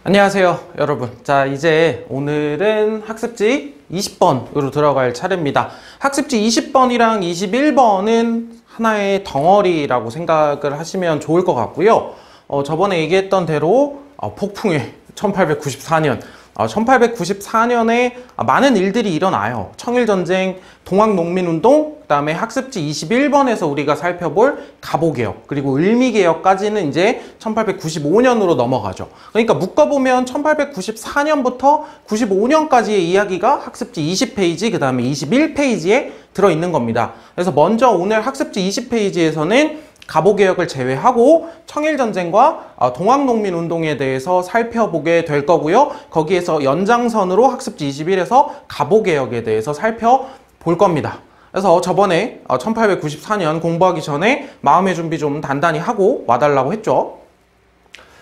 안녕하세요 여러분. 자, 이제 오늘은 학습지 20번으로 들어갈 차례입니다. 학습지 20번이랑 21번은 하나의 덩어리라고 생각을 하시면 좋을 것 같고요. 저번에 얘기했던 대로 폭풍의 1894년 1894년에 많은 일들이 일어나요. 청일전쟁, 동학농민운동, 그 다음에 학습지 21번에서 우리가 살펴볼 갑오개혁, 그리고 을미개혁까지는 이제 1895년으로 넘어가죠. 그러니까 묶어보면 1894년부터 95년까지의 이야기가 학습지 20페이지, 그 다음에 21페이지에 들어있는 겁니다. 그래서 먼저 오늘 학습지 20페이지에서는 갑오개혁을 제외하고 청일전쟁과 동학농민운동에 대해서 살펴보게 될 거고요. 거기에서 연장선으로 학습지 21에서 갑오개혁에 대해서 살펴볼 겁니다. 그래서 저번에 1894년 공부하기 전에 마음의 준비 좀 단단히 하고 와달라고 했죠.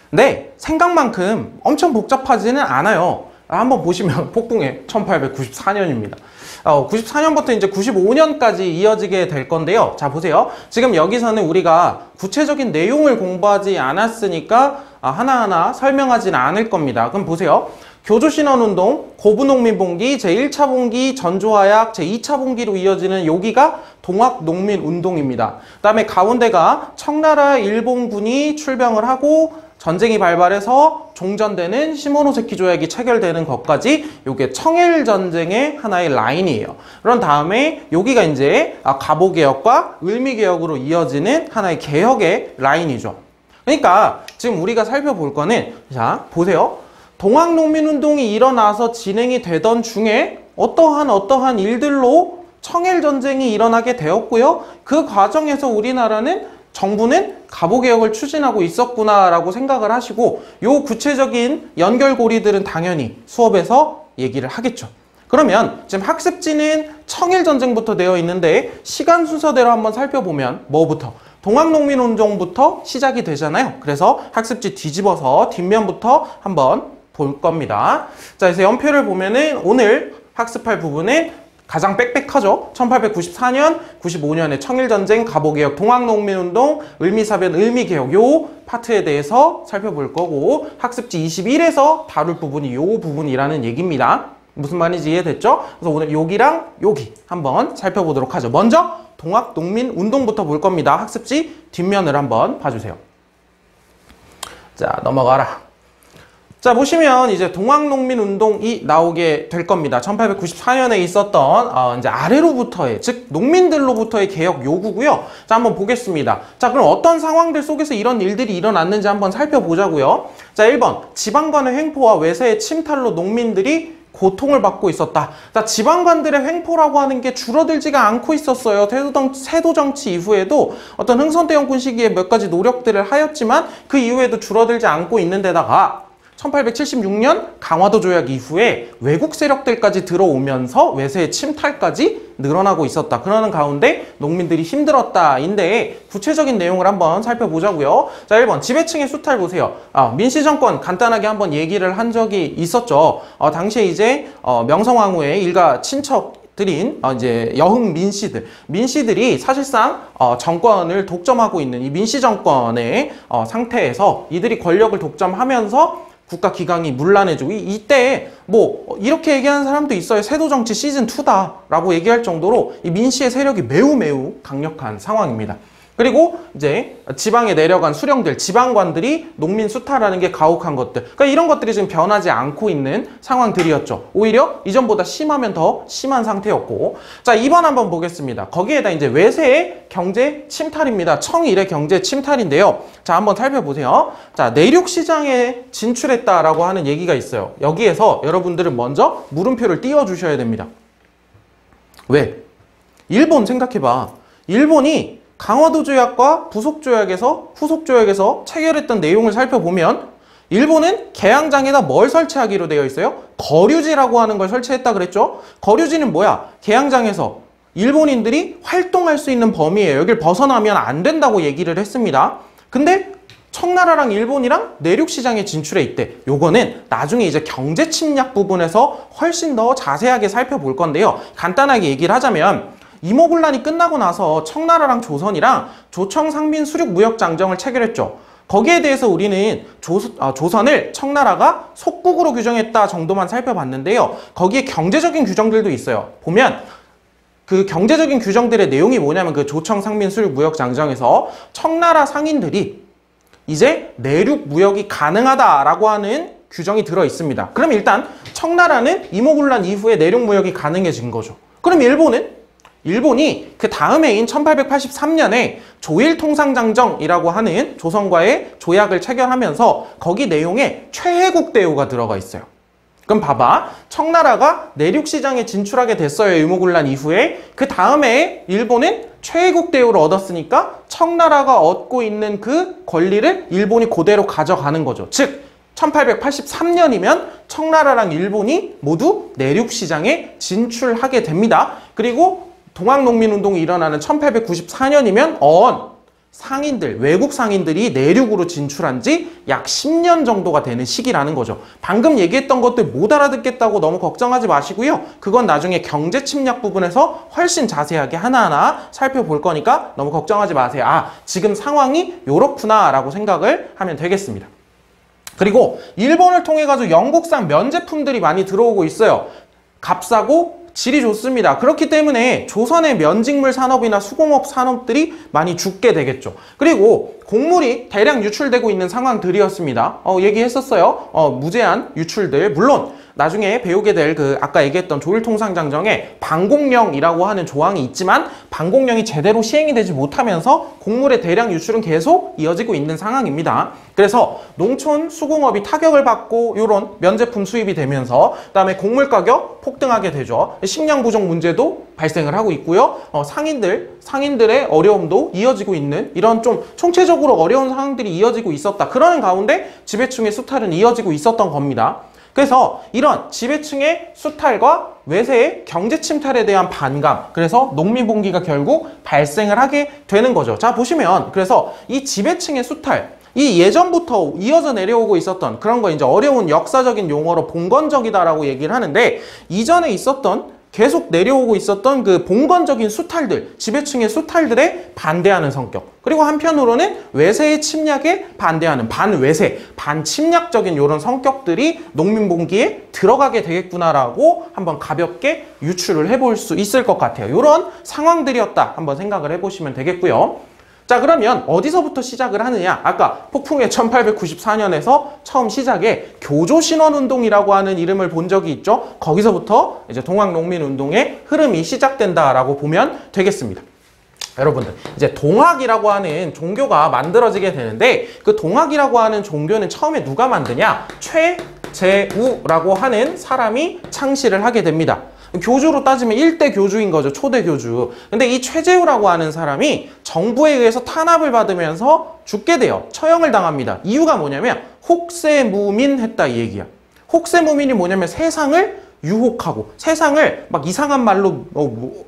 근데 생각만큼 엄청 복잡하지는 않아요. 한번 보시면 폭풍의 1894년입니다. 94년부터 이제 95년까지 이어지게 될 건데요. 자, 보세요. 지금 여기서는 우리가 구체적인 내용을 공부하지 않았으니까 하나하나 설명하지는 않을 겁니다. 그럼 보세요. 교조신원운동, 고부농민봉기, 제1차 봉기, 전조하약, 제2차 봉기로 이어지는 여기가 동학농민운동입니다. 그 다음에 가운데가 청나라 일본군이 출병을 하고 전쟁이 발발해서 종전되는 시모노세키 조약이 체결되는 것까지 이게 청일전쟁의 하나의 라인이에요. 그런 다음에 여기가 이제 갑오개혁과 을미개혁으로 이어지는 하나의 개혁의 라인이죠. 그러니까 지금 우리가 살펴볼 거는, 자, 보세요. 동학농민운동이 일어나서 진행이 되던 중에 어떠한 일들로 청일전쟁이 일어나게 되었고요. 그 과정에서 우리나라는 정부는 갑오개혁을 추진하고 있었구나라고 생각을 하시고, 요 구체적인 연결고리들은 당연히 수업에서 얘기를 하겠죠. 그러면 지금 학습지는 청일전쟁부터 되어 있는데 시간 순서대로 한번 살펴보면 뭐부터? 동학농민운동부터 시작이 되잖아요. 그래서 학습지 뒤집어서 뒷면부터 한번 볼 겁니다. 자, 그래서 연표를 보면은 오늘 학습할 부분은 가장 빽빽하죠. 1894년, 95년에 청일전쟁, 갑오개혁, 동학농민운동, 을미사변, 을미개혁 요 파트에 대해서 살펴볼 거고, 학습지 21에서 다룰 부분이 요 부분이라는 얘기입니다. 무슨 말인지 이해됐죠? 그래서 오늘 여기랑 여기 한번 살펴보도록 하죠. 먼저 동학농민운동부터 볼 겁니다. 학습지 뒷면을 한번 봐주세요. 자, 넘어가라. 자, 보시면 이제 동학농민운동이 나오게 될 겁니다. 1894년에 있었던 이제 아래로부터의, 즉 농민들로부터의 개혁 요구고요. 자, 한번 보겠습니다. 자, 그럼 어떤 상황들 속에서 이런 일들이 일어났는지 한번 살펴보자고요. 자, 1번 지방관의 횡포와 외세의 침탈로 농민들이 고통을 받고 있었다. 자, 지방관들의 횡포라고 하는 게 줄어들지가 않고 있었어요. 세도정치 이후에도 어떤 흥선대원군 시기에 몇 가지 노력들을 하였지만 그 이후에도 줄어들지 않고 있는 데다가 1876년 강화도 조약 이후에 외국 세력들까지 들어오면서 외세의 침탈까지 늘어나고 있었다. 그러는 가운데 농민들이 힘들었다인데 구체적인 내용을 한번 살펴보자고요. 자, 1번 지배층의 수탈 보세요. 민씨정권 간단하게 한번 얘기를 한 적이 있었죠. 당시에 이제 명성황후의 일가 친척들인 이제 여흥 민씨들이 사실상 정권을 독점하고 있는 이 민씨 정권의 상태에서 이들이 권력을 독점하면서 국가 기강이 문란해지고, 이때 뭐 이렇게 얘기하는 사람도 있어요. 세도정치 시즌2다 라고 얘기할 정도로 이 민씨의 세력이 매우 강력한 상황입니다. 그리고 이제 지방에 내려간 수령들, 지방관들이 농민 수탈하는 게 가혹한 것들, 그러니까 이런 것들이 지금 변하지 않고 있는 상황들이었죠. 오히려 이전보다 심하면 더 심한 상태였고. 자, 2번 한번 보겠습니다. 거기에다 이제 외세의 경제 침탈입니다. 청일의 경제 침탈인데요. 자, 한번 살펴보세요. 자, 내륙시장에 진출했다라고 하는 얘기가 있어요. 여기에서 여러분들은 먼저 물음표를 띄워주셔야 됩니다. 왜? 일본 생각해봐. 일본이 강화도 조약과 후속 조약에서 체결했던 내용을 살펴보면 일본은 개항장에다 뭘 설치하기로 되어 있어요? 거류지라고 하는 걸 설치했다 그랬죠? 거류지는 뭐야? 개항장에서 일본인들이 활동할 수 있는 범위예요. 여길 벗어나면 안 된다고 얘기를 했습니다. 근데 청나라랑 일본이랑 내륙시장에 진출해 있대. 요거는 나중에 이제 경제 침략 부분에서 훨씬 더 자세하게 살펴볼 건데요. 간단하게 얘기를 하자면 이모군란이 끝나고 나서 청나라랑 조선이랑 조청 상민 수륙 무역 장정을 체결했죠. 거기에 대해서 우리는 조선을 청나라가 속국으로 규정했다 정도만 살펴봤는데요. 거기에 경제적인 규정들도 있어요. 보면 그 경제적인 규정들의 내용이 뭐냐면 그 조청 상민 수륙 무역 장정에서 청나라 상인들이 이제 내륙 무역이 가능하다라고 하는 규정이 들어 있습니다. 그럼 일단 청나라는 이모군란 이후에 내륙 무역이 가능해진 거죠. 그럼 일본이 그 다음해인 1883년에 조일통상장정이라고 하는 조선과의 조약을 체결하면서 거기 내용에 최혜국 대우가 들어가 있어요. 그럼 봐봐. 청나라가 내륙시장에 진출하게 됐어요. 이모군란 이후에. 그 다음에 일본은 최혜국 대우를 얻었으니까 청나라가 얻고 있는 그 권리를 일본이 그대로 가져가는 거죠. 즉 1883년이면 청나라랑 일본이 모두 내륙시장에 진출하게 됩니다. 그리고 동학농민운동이 일어나는 1894년이면 상인들, 외국 상인들이 내륙으로 진출한 지 약 10년 정도가 되는 시기라는 거죠. 방금 얘기했던 것들 못 알아듣겠다고 너무 걱정하지 마시고요. 그건 나중에 경제 침략 부분에서 훨씬 자세하게 하나하나 살펴볼 거니까 너무 걱정하지 마세요. 아, 지금 상황이 요렇구나 라고 생각을 하면 되겠습니다. 그리고 일본을 통해 가지고 영국산 면제품들이 많이 들어오고 있어요. 값싸고 질이 좋습니다. 그렇기 때문에 조선의 면직물 산업이나 수공업 산업들이 많이 죽게 되겠죠. 그리고 곡물이 대량 유출되고 있는 상황들이었습니다. 얘기했었어요. 무제한 유출들. 물론 나중에 배우게 될 그 아까 얘기했던 조일통상장정에 반공령이라고 하는 조항이 있지만 반공령이 제대로 시행이 되지 못하면서 곡물의 대량 유출은 계속 이어지고 있는 상황입니다. 그래서 농촌 수공업이 타격을 받고 이런 면제품 수입이 되면서 그다음에 곡물 가격 폭등하게 되죠. 식량 부족 문제도 발생을 하고 있고요. 상인들의 어려움도 이어지고 있는 이런 좀 총체적으로 어려운 상황들이 이어지고 있었다. 그러는 가운데 지배층의 수탈은 이어지고 있었던 겁니다. 그래서 이런 지배층의 수탈과 외세의 경제 침탈에 대한 반감, 그래서 농민봉기가 결국 발생을 하게 되는 거죠. 자, 보시면 그래서 이 지배층의 수탈, 이 예전부터 이어져 내려오고 있었던 그런 거 이제 어려운 역사적인 용어로 봉건적이다라고 얘기를 하는데 이전에 있었던 계속 내려오고 있었던 그 봉건적인 수탈들, 지배층의 수탈들에 반대하는 성격. 그리고 한편으로는 외세의 침략에 반대하는 반외세, 반침략적인 이런 성격들이 농민봉기에 들어가게 되겠구나라고 한번 가볍게 유추를 해볼 수 있을 것 같아요. 이런 상황들이었다 한번 생각을 해보시면 되겠고요. 자, 그러면 어디서부터 시작을 하느냐? 아까 폭풍의 1894년에서 처음 시작에 교조신원운동이라고 하는 이름을 본 적이 있죠? 거기서부터 이제 동학농민운동의 흐름이 시작된다라고 보면 되겠습니다. 여러분들, 이제 동학이라고 하는 종교가 만들어지게 되는데 그 동학이라고 하는 종교는 처음에 누가 만드냐? 최재우라고 하는 사람이 창시를 하게 됩니다. 교주로 따지면 1대 교주인 거죠. 초대 교주. 근데 이 최재우라고 하는 사람이 정부에 의해서 탄압을 받으면서 죽게 돼요. 처형을 당합니다. 이유가 뭐냐면 혹세무민했다 이 얘기야. 혹세무민이 뭐냐면 세상을 유혹하고 세상을 막 이상한 말로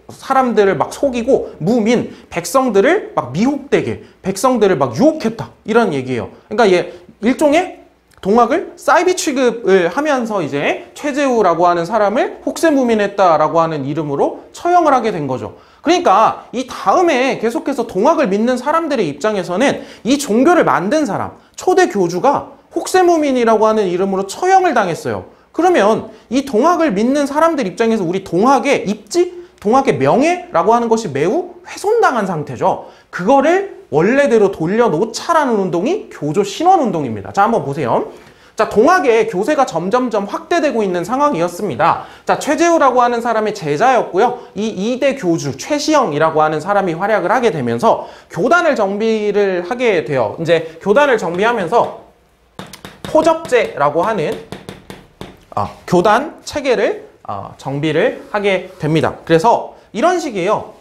사람들을 막 속이고 무민, 백성들을 막 미혹되게 백성들을 막 유혹했다. 이런 얘기예요. 그러니까 얘 일종의 동학을 사이비 취급을 하면서 이제 최재우라고 하는 사람을 혹세무민했다라고 하는 이름으로 처형을 하게 된 거죠. 그러니까 이 다음에 계속해서 동학을 믿는 사람들의 입장에서는 이 종교를 만든 사람, 초대 교주가 혹세무민이라고 하는 이름으로 처형을 당했어요. 그러면 이 동학을 믿는 사람들 입장에서 우리 동학의 입지, 동학의 명예라고 하는 것이 매우 훼손당한 상태죠. 그거를 원래대로 돌려놓자라는 운동이 교조신원운동입니다. 자, 한번 보세요. 자, 동학의 교세가 점점점 확대되고 있는 상황이었습니다. 자, 최재우라고 하는 사람의 제자였고요. 이 2대 교주 최시영이라고 하는 사람이 활약을 하게 되면서 교단을 정비를 하게 돼요. 이제 교단을 정비하면서 포접제라고 하는 교단 체계를 정비를 하게 됩니다. 그래서 이런 식이에요.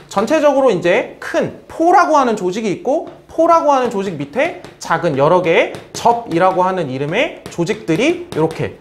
전체적으로 이제 큰 포라고 하는 조직이 있고 포라고 하는 조직 밑에 작은 여러 개의 접이라고 하는 이름의 조직들이 이렇게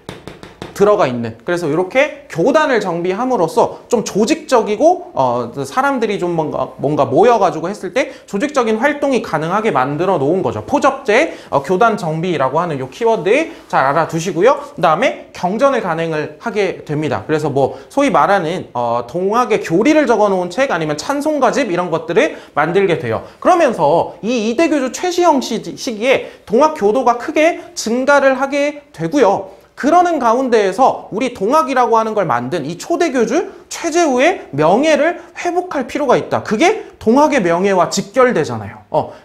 들어가 있는, 그래서 이렇게 교단을 정비함으로써 좀 조직적이고 사람들이 좀 뭔가 모여가지고 했을 때 조직적인 활동이 가능하게 만들어 놓은 거죠. 포접제 교단 정비라고 하는 요 키워드 잘 알아두시고요. 그 다음에 경전을 간행을 하게 됩니다. 그래서 뭐 소위 말하는 동학의 교리를 적어놓은 책 아니면 찬송가집 이런 것들을 만들게 돼요. 그러면서 이 이대교주 최시형 시기에 동학 교도가 크게 증가를 하게 되고요. 그러는 가운데에서 우리 동학이라고 하는 걸 만든 이 초대교주 최재우의 명예를 회복할 필요가 있다. 그게 동학의 명예와 직결되잖아요.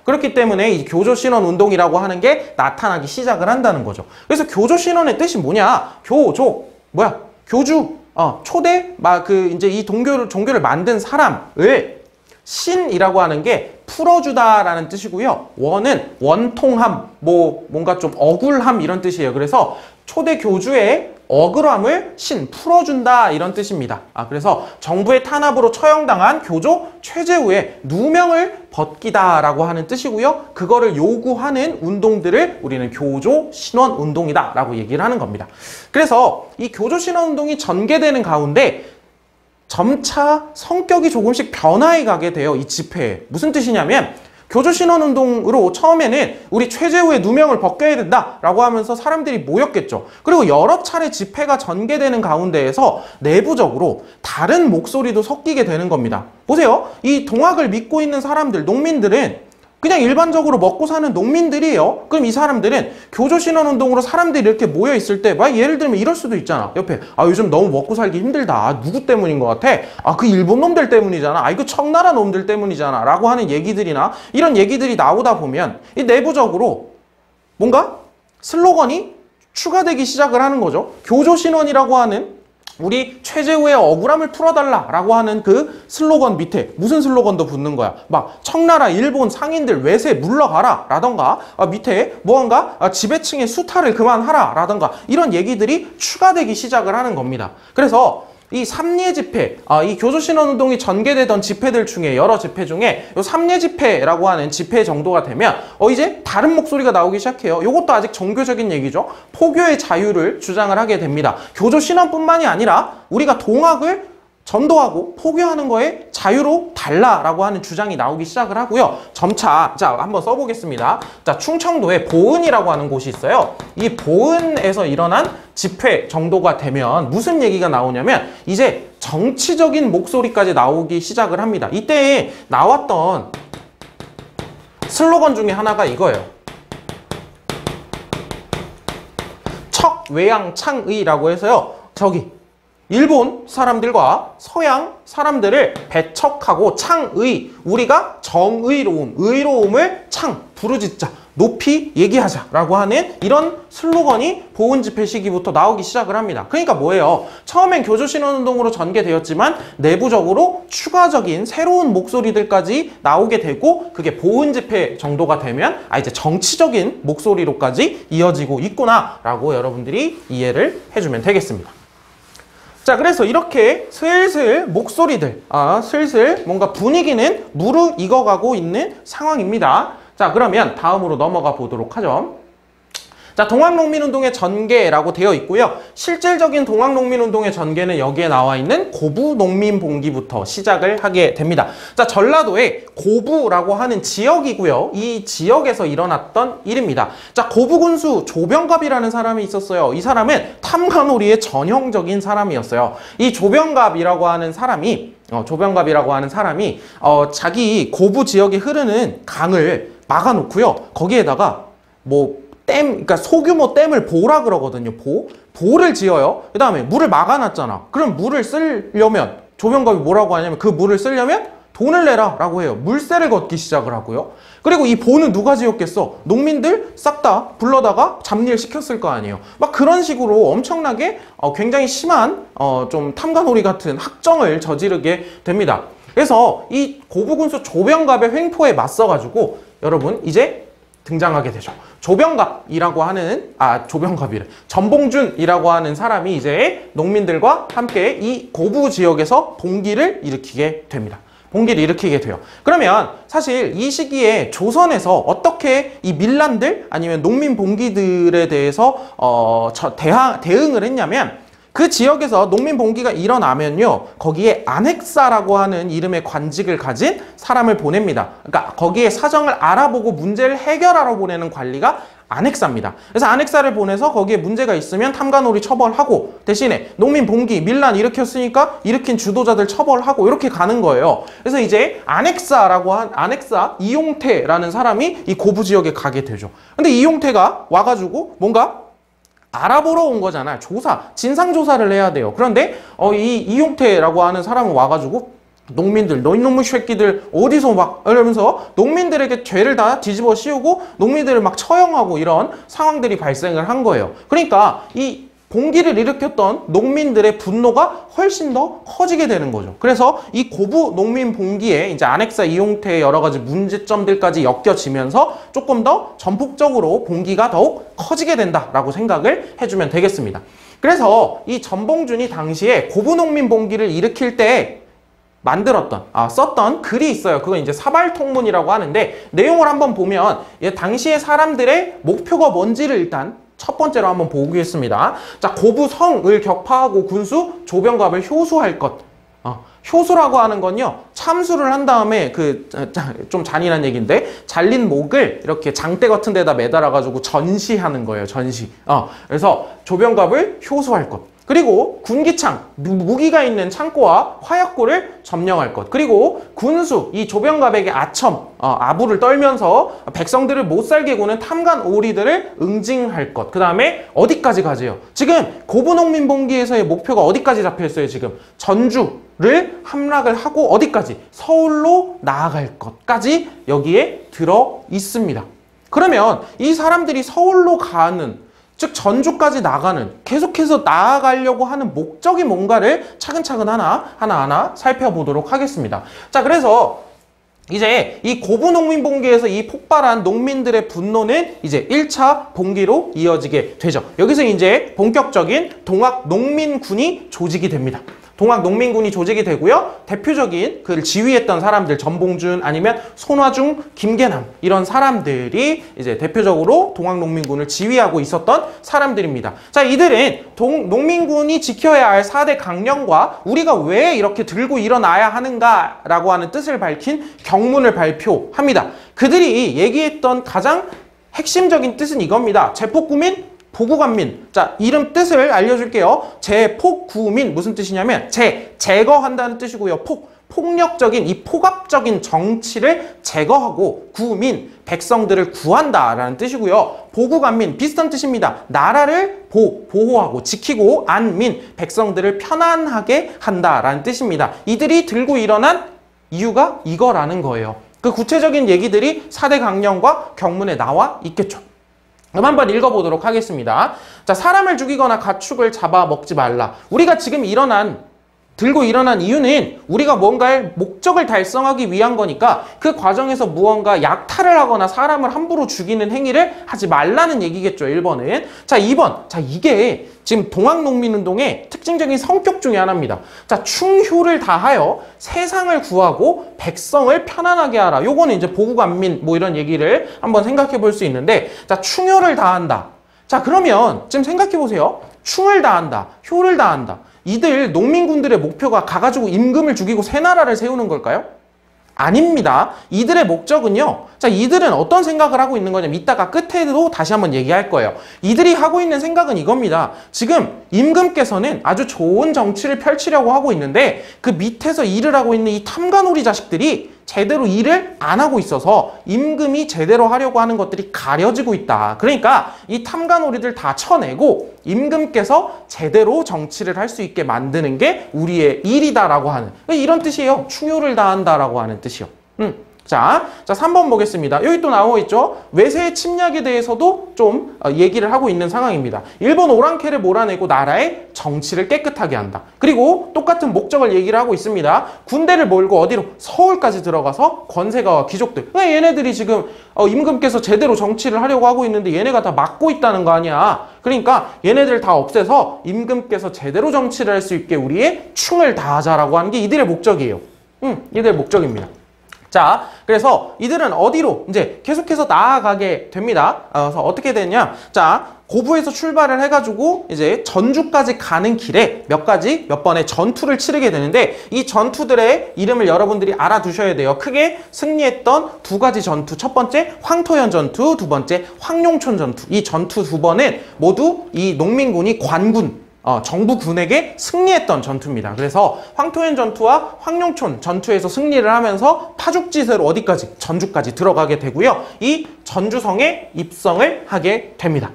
그렇기 때문에 이 교조신원 운동이라고 하는 게 나타나기 시작을 한다는 거죠. 그래서 교조신원의 뜻이 뭐냐? 교주, 초대, 이제 이 종교를 만든 사람을 신이라고 하는 게 풀어주다라는 뜻이고요. 원은 원통함, 뭔가 좀 억울함 이런 뜻이에요. 그래서 초대 교주의 억울함을 풀어준다 이런 뜻입니다. 그래서 정부의 탄압으로 처형당한 교조 최재우의 누명을 벗기다라고 하는 뜻이고요. 그거를 요구하는 운동들을 우리는 교조 신원 운동이다 라고 얘기를 하는 겁니다. 그래서 이 교조 신원 운동이 전개되는 가운데 점차 성격이 조금씩 변화해 가게 돼요. 이 집회에. 무슨 뜻이냐면 교조신원운동으로 처음에는 우리 최재우의 누명을 벗겨야 된다라고 하면서 사람들이 모였겠죠. 그리고 여러 차례 집회가 전개되는 가운데에서 내부적으로 다른 목소리도 섞이게 되는 겁니다. 보세요. 이 동학을 믿고 있는 사람들, 농민들은 그냥 일반적으로 먹고 사는 농민들이에요. 그럼 이 사람들은 교조신원운동으로 사람들이 이렇게 모여 있을 때 예를 들면 이럴 수도 있잖아. 옆에 요즘 너무 먹고 살기 힘들다. 누구 때문인 것 같아? 그 일본 놈들 때문이잖아. 이거 청나라 놈들 때문이잖아. 라고 하는 얘기들이나 이런 얘기들이 나오다 보면 이 내부적으로 뭔가 슬로건이 추가되기 시작을 하는 거죠. 교조신원이라고 하는 우리 최재우의 억울함을 풀어달라라고 하는 그 슬로건 밑에 무슨 슬로건도 붙는 거야. 청나라 일본 상인들 외세 물러가라 라던가 밑에 무언가 지배층의 수탈을 그만하라 라던가 이런 얘기들이 추가되기 시작을 하는 겁니다. 그래서 이 삼례 집회, 이 교조신원운동이 전개되던 집회들 중에 여러 집회 중에 이 삼례 집회라고 하는 집회 정도가 되면 이제 다른 목소리가 나오기 시작해요. 이것도 아직 종교적인 얘기죠. 포교의 자유를 주장을 하게 됩니다. 교조신원뿐만이 아니라 우리가 동학을 전도하고 포교하는 거에 자유로 달라라고 하는 주장이 나오기 시작을 하고요. 점차 한번 써보겠습니다. 충청도에 보은이라고 하는 곳이 있어요. 이 보은에서 일어난 집회 정도가 되면 무슨 얘기가 나오냐면 이제 정치적인 목소리까지 나오기 시작을 합니다. 이때 나왔던 슬로건 중에 하나가 이거예요. 척외양창의라고 해서요. 일본 사람들과 서양 사람들을 배척하고 우리가 의로움을 부르짖자, 높이 얘기하자라고 하는 이런 슬로건이 보은 집회 시기부터 나오기 시작을 합니다. 그러니까 뭐예요? 처음엔 교조신원운동으로 전개되었지만 내부적으로 추가적인 새로운 목소리들까지 나오게 되고 그게 보은 집회 정도가 되면 이제 정치적인 목소리로까지 이어지고 있구나라고 여러분들이 이해를 해주면 되겠습니다. 그래서 이렇게 슬슬 목소리들, 슬슬 뭔가 분위기는 무르익어가고 있는 상황입니다. 그러면 다음으로 넘어가 보도록 하죠. 동학농민운동의 전개라고 되어 있고요. 실질적인 동학농민운동의 전개는 여기에 나와 있는 고부농민봉기부터 시작을 하게 됩니다. 전라도의 고부라고 하는 지역이고요. 이 지역에서 일어났던 일입니다. 고부군수 조병갑이라는 사람이 있었어요. 이 사람은 탐관오리의 전형적인 사람이었어요. 이 조병갑이라고 하는 사람이 자기 고부 지역에 흐르는 강을 막아놓고요. 거기에다가 그러니까 소규모 댐을 보라 그러거든요. 보를 지어요. 그 다음에 물을 막아놨잖아. 그럼 물을 쓰려면 조병갑이 뭐라고 하냐면 그 물을 쓰려면 돈을 내라 라고 해요. 물세를 걷기 시작을 하고요. 그리고 이 보는 누가 지었겠어? 농민들 싹 다 불러다가 잡일 시켰을 거 아니에요. 그런 식으로 엄청나게 굉장히 심한 좀 탐관오리 같은 학정을 저지르게 됩니다. 그래서 이 고부군수 조병갑의 횡포에 맞서가지고 여러분 이제 등장하게 되죠. 전봉준이라고 하는 사람이 이제 농민들과 함께 이 고부 지역에서 봉기를 일으키게 됩니다. 그러면 사실 이 시기에 조선에서 어떻게 이 밀란들 아니면 농민 봉기들에 대해서 대응을 했냐면 그 지역에서 농민 봉기가 일어나면요, 거기에 안핵사라고 하는 이름의 관직을 가진 사람을 보냅니다. 그러니까 거기에 사정을 알아보고 문제를 해결하러 보내는 관리가 안핵사입니다. 그래서 안핵사를 보내서 거기에 문제가 있으면 탐관오리 처벌하고, 대신에 농민 봉기, 밀란 일으켰으니까 일으킨 주도자들 처벌하고, 이렇게 가는 거예요. 그래서 이제 안핵사 이용태라는 사람이 이 고부 지역에 가게 되죠. 근데 이용태가 와가지고 뭔가 알아보러 온 거잖아요. 진상조사를 해야 돼요. 그런데 이 이용태라고 하는 사람은 와가지고 농민들, 너 이놈의 새끼들 어디서 막 이러면서 농민들에게 죄를 다 뒤집어 씌우고 농민들을 막 처형하고 이런 상황들이 발생을 한 거예요. 그러니까 이 봉기를 일으켰던 농민들의 분노가 훨씬 더 커지게 되는 거죠. 그래서 이 고부 농민 봉기에 이제 안핵사 이용태의 여러 가지 문제점들까지 엮여지면서 조금 더 전폭적으로 봉기가 더욱 커지게 된다라고 생각을 해주면 되겠습니다. 그래서 이 전봉준이 당시에 고부 농민 봉기를 일으킬 때 썼던 글이 있어요. 그건 이제 사발통문이라고 하는데, 내용을 한번 보면 당시의 사람들의 목표가 뭔지를 일단 첫 번째로 한번 보겠습니다. 자, 고부성을 격파하고 군수 조병갑을 효수할 것. 효수라고 하는 건요, 참수를 한 다음에 좀 잔인한 얘기인데, 잘린 목을 이렇게 장대 같은 데다 매달아가지고 전시하는 거예요. 전시. 그래서 조병갑을 효수할 것. 그리고 군기창, 무기가 있는 창고와 화약고를 점령할 것. 그리고 군수, 이 조병갑에게 아부를 떨면서 백성들을 못살게 구는 탐관 오리들을 응징할 것. 그 다음에 어디까지 가세요? 지금 고부농민봉기에서의 목표가 어디까지 잡혀있어요? 지금 전주를 함락을 하고 어디까지? 서울로 나아갈 것까지 여기에 들어 있습니다. 그러면 이 사람들이 서울로 가는, 즉 전주까지 나가는, 계속해서 나아가려고 하는 목적이 뭔가를 차근차근 하나하나 살펴보도록 하겠습니다. 자, 그래서 이제 이 고부농민봉기에서 이 폭발한 농민들의 분노는 이제 1차 봉기로 이어지게 되죠. 여기서 이제 본격적인 동학농민군이 조직이 됩니다. 동학농민군이 조직이 되고요. 대표적인 그를 지휘했던 사람들, 전봉준 아니면 손화중, 김계남, 이런 사람들이 이제 대표적으로 동학농민군을 지휘하고 있었던 사람들입니다. 자, 이들은 농민군이 지켜야 할 4대 강령과 우리가 왜 이렇게 들고 일어나야 하는가라고 하는 뜻을 밝힌 경문을 발표합니다. 그들이 얘기했던 가장 핵심적인 뜻은 이겁니다. 제폭구민, 보구관민. 자, 이름 뜻을 알려줄게요. 제폭구민, 무슨 뜻이냐면 제거한다는 뜻이고요. 폭력적인, 이 폭압적인 정치를 제거하고, 구민, 백성들을 구한다라는 뜻이고요. 보구관민, 비슷한 뜻입니다. 나라를 보호하고 지키고, 안민, 백성들을 편안하게 한다라는 뜻입니다. 이들이 들고 일어난 이유가 이거라는 거예요. 그 구체적인 얘기들이 4대 강령과 경문에 나와 있겠죠. 그럼 한번 읽어보도록 하겠습니다. 자, 사람을 죽이거나 가축을 잡아 먹지 말라. 우리가 지금 들고 일어난 이유는 우리가 뭔가의 목적을 달성하기 위한 거니까 그 과정에서 무언가 약탈을 하거나 사람을 함부로 죽이는 행위를 하지 말라는 얘기겠죠. 1번은. 자, 2번. 자, 이게 지금 동학농민운동의 특징적인 성격 중에 하나입니다. 자, 충효를 다하여 세상을 구하고 백성을 편안하게 하라. 요거는 이제 보국안민 뭐 이런 얘기를 한번 생각해 볼 수 있는데, 자, 충효를 다한다. 자, 그러면 지금 생각해 보세요. 충을 다한다. 효를 다한다. 이들 농민군들의 목표가 가가지고 임금을 죽이고 새 나라를 세우는 걸까요? 아닙니다. 이들의 목적은요. 자, 이들은 어떤 생각을 하고 있는 거냐면 이따가 끝에도 다시 한번 얘기할 거예요. 이들이 하고 있는 생각은 이겁니다. 지금 임금께서는 아주 좋은 정치를 펼치려고 하고 있는데 그 밑에서 일을 하고 있는 이 탐관오리 자식들이 제대로 일을 안 하고 있어서 임금이 제대로 하려고 하는 것들이 가려지고 있다. 그러니까 이 탐관오리들 다 쳐내고 임금께서 제대로 정치를 할 수 있게 만드는 게 우리의 일이다라고 하는 이런 뜻이에요. 충효를 다한다라고 하는 뜻이요. 자, 3번 보겠습니다. 여기 또 나와 있죠. 외세의 침략에 대해서도 좀 얘기를 하고 있는 상황입니다. 일본 오랑캐를 몰아내고 나라의 정치를 깨끗하게 한다. 그리고 똑같은 목적을 얘기를 하고 있습니다. 군대를 몰고 어디로? 서울까지 들어가서 권세가와 귀족들. 얘네들이 지금 임금께서 제대로 정치를 하려고 하고 있는데 얘네가 다 막고 있다는 거 아니야. 그러니까 얘네들 다 없애서 임금께서 제대로 정치를 할 수 있게 우리의 충을 다하자라고 하는 게 이들의 목적이에요. 이들의 목적입니다. 자, 그래서 이들은 어디로 이제 계속해서 나아가게 됩니다. 그래서 어떻게 되냐? 자, 고부에서 출발을 해가지고 이제 전주까지 가는 길에 몇 번의 전투를 치르게 되는데, 이 전투들의 이름을 여러분들이 알아두셔야 돼요. 크게 승리했던 두 가지 전투. 첫 번째 황토현 전투, 두 번째 황룡촌 전투. 이 전투 두 번은 모두 이 농민군이 관군, 정부군에게 승리했던 전투입니다. 그래서 황토현 전투와 황룡촌 전투에서 승리를 하면서 파죽지세로 어디까지? 전주까지 들어가게 되고요. 이 전주성에 입성을 하게 됩니다.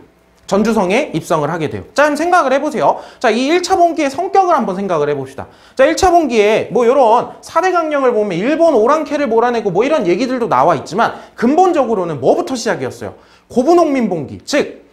전주성에 입성을 하게 돼요. 자, 한번 생각을 해보세요. 자, 이 1차 봉기의 성격을 한번 생각을 해봅시다. 자, 1차 봉기에 뭐 이런 4대 강령을 보면 일본 오랑캐를 몰아내고 뭐 이런 얘기들도 나와 있지만, 근본적으로는 뭐부터 시작이었어요? 고부농민 봉기. 즉,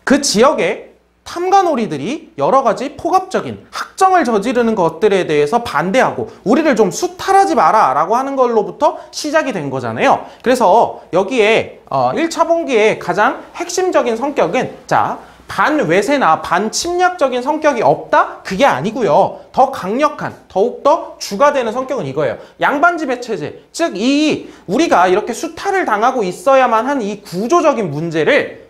그 지역에 탐관오리들이 여러 가지 폭압적인 학정을 저지르는 것들에 대해서 반대하고 우리를 좀 수탈하지 마라 라고 하는 걸로부터 시작이 된 거잖아요. 그래서 여기에 1차 봉기의 가장 핵심적인 성격은, 자, 반외세나 반침략적인 성격이 없다? 그게 아니고요. 더 강력한, 더욱더 주가 되는 성격은 이거예요. 양반지배 체제. 즉, 우리가 이렇게 수탈을 당하고 있어야만 한 이 구조적인 문제를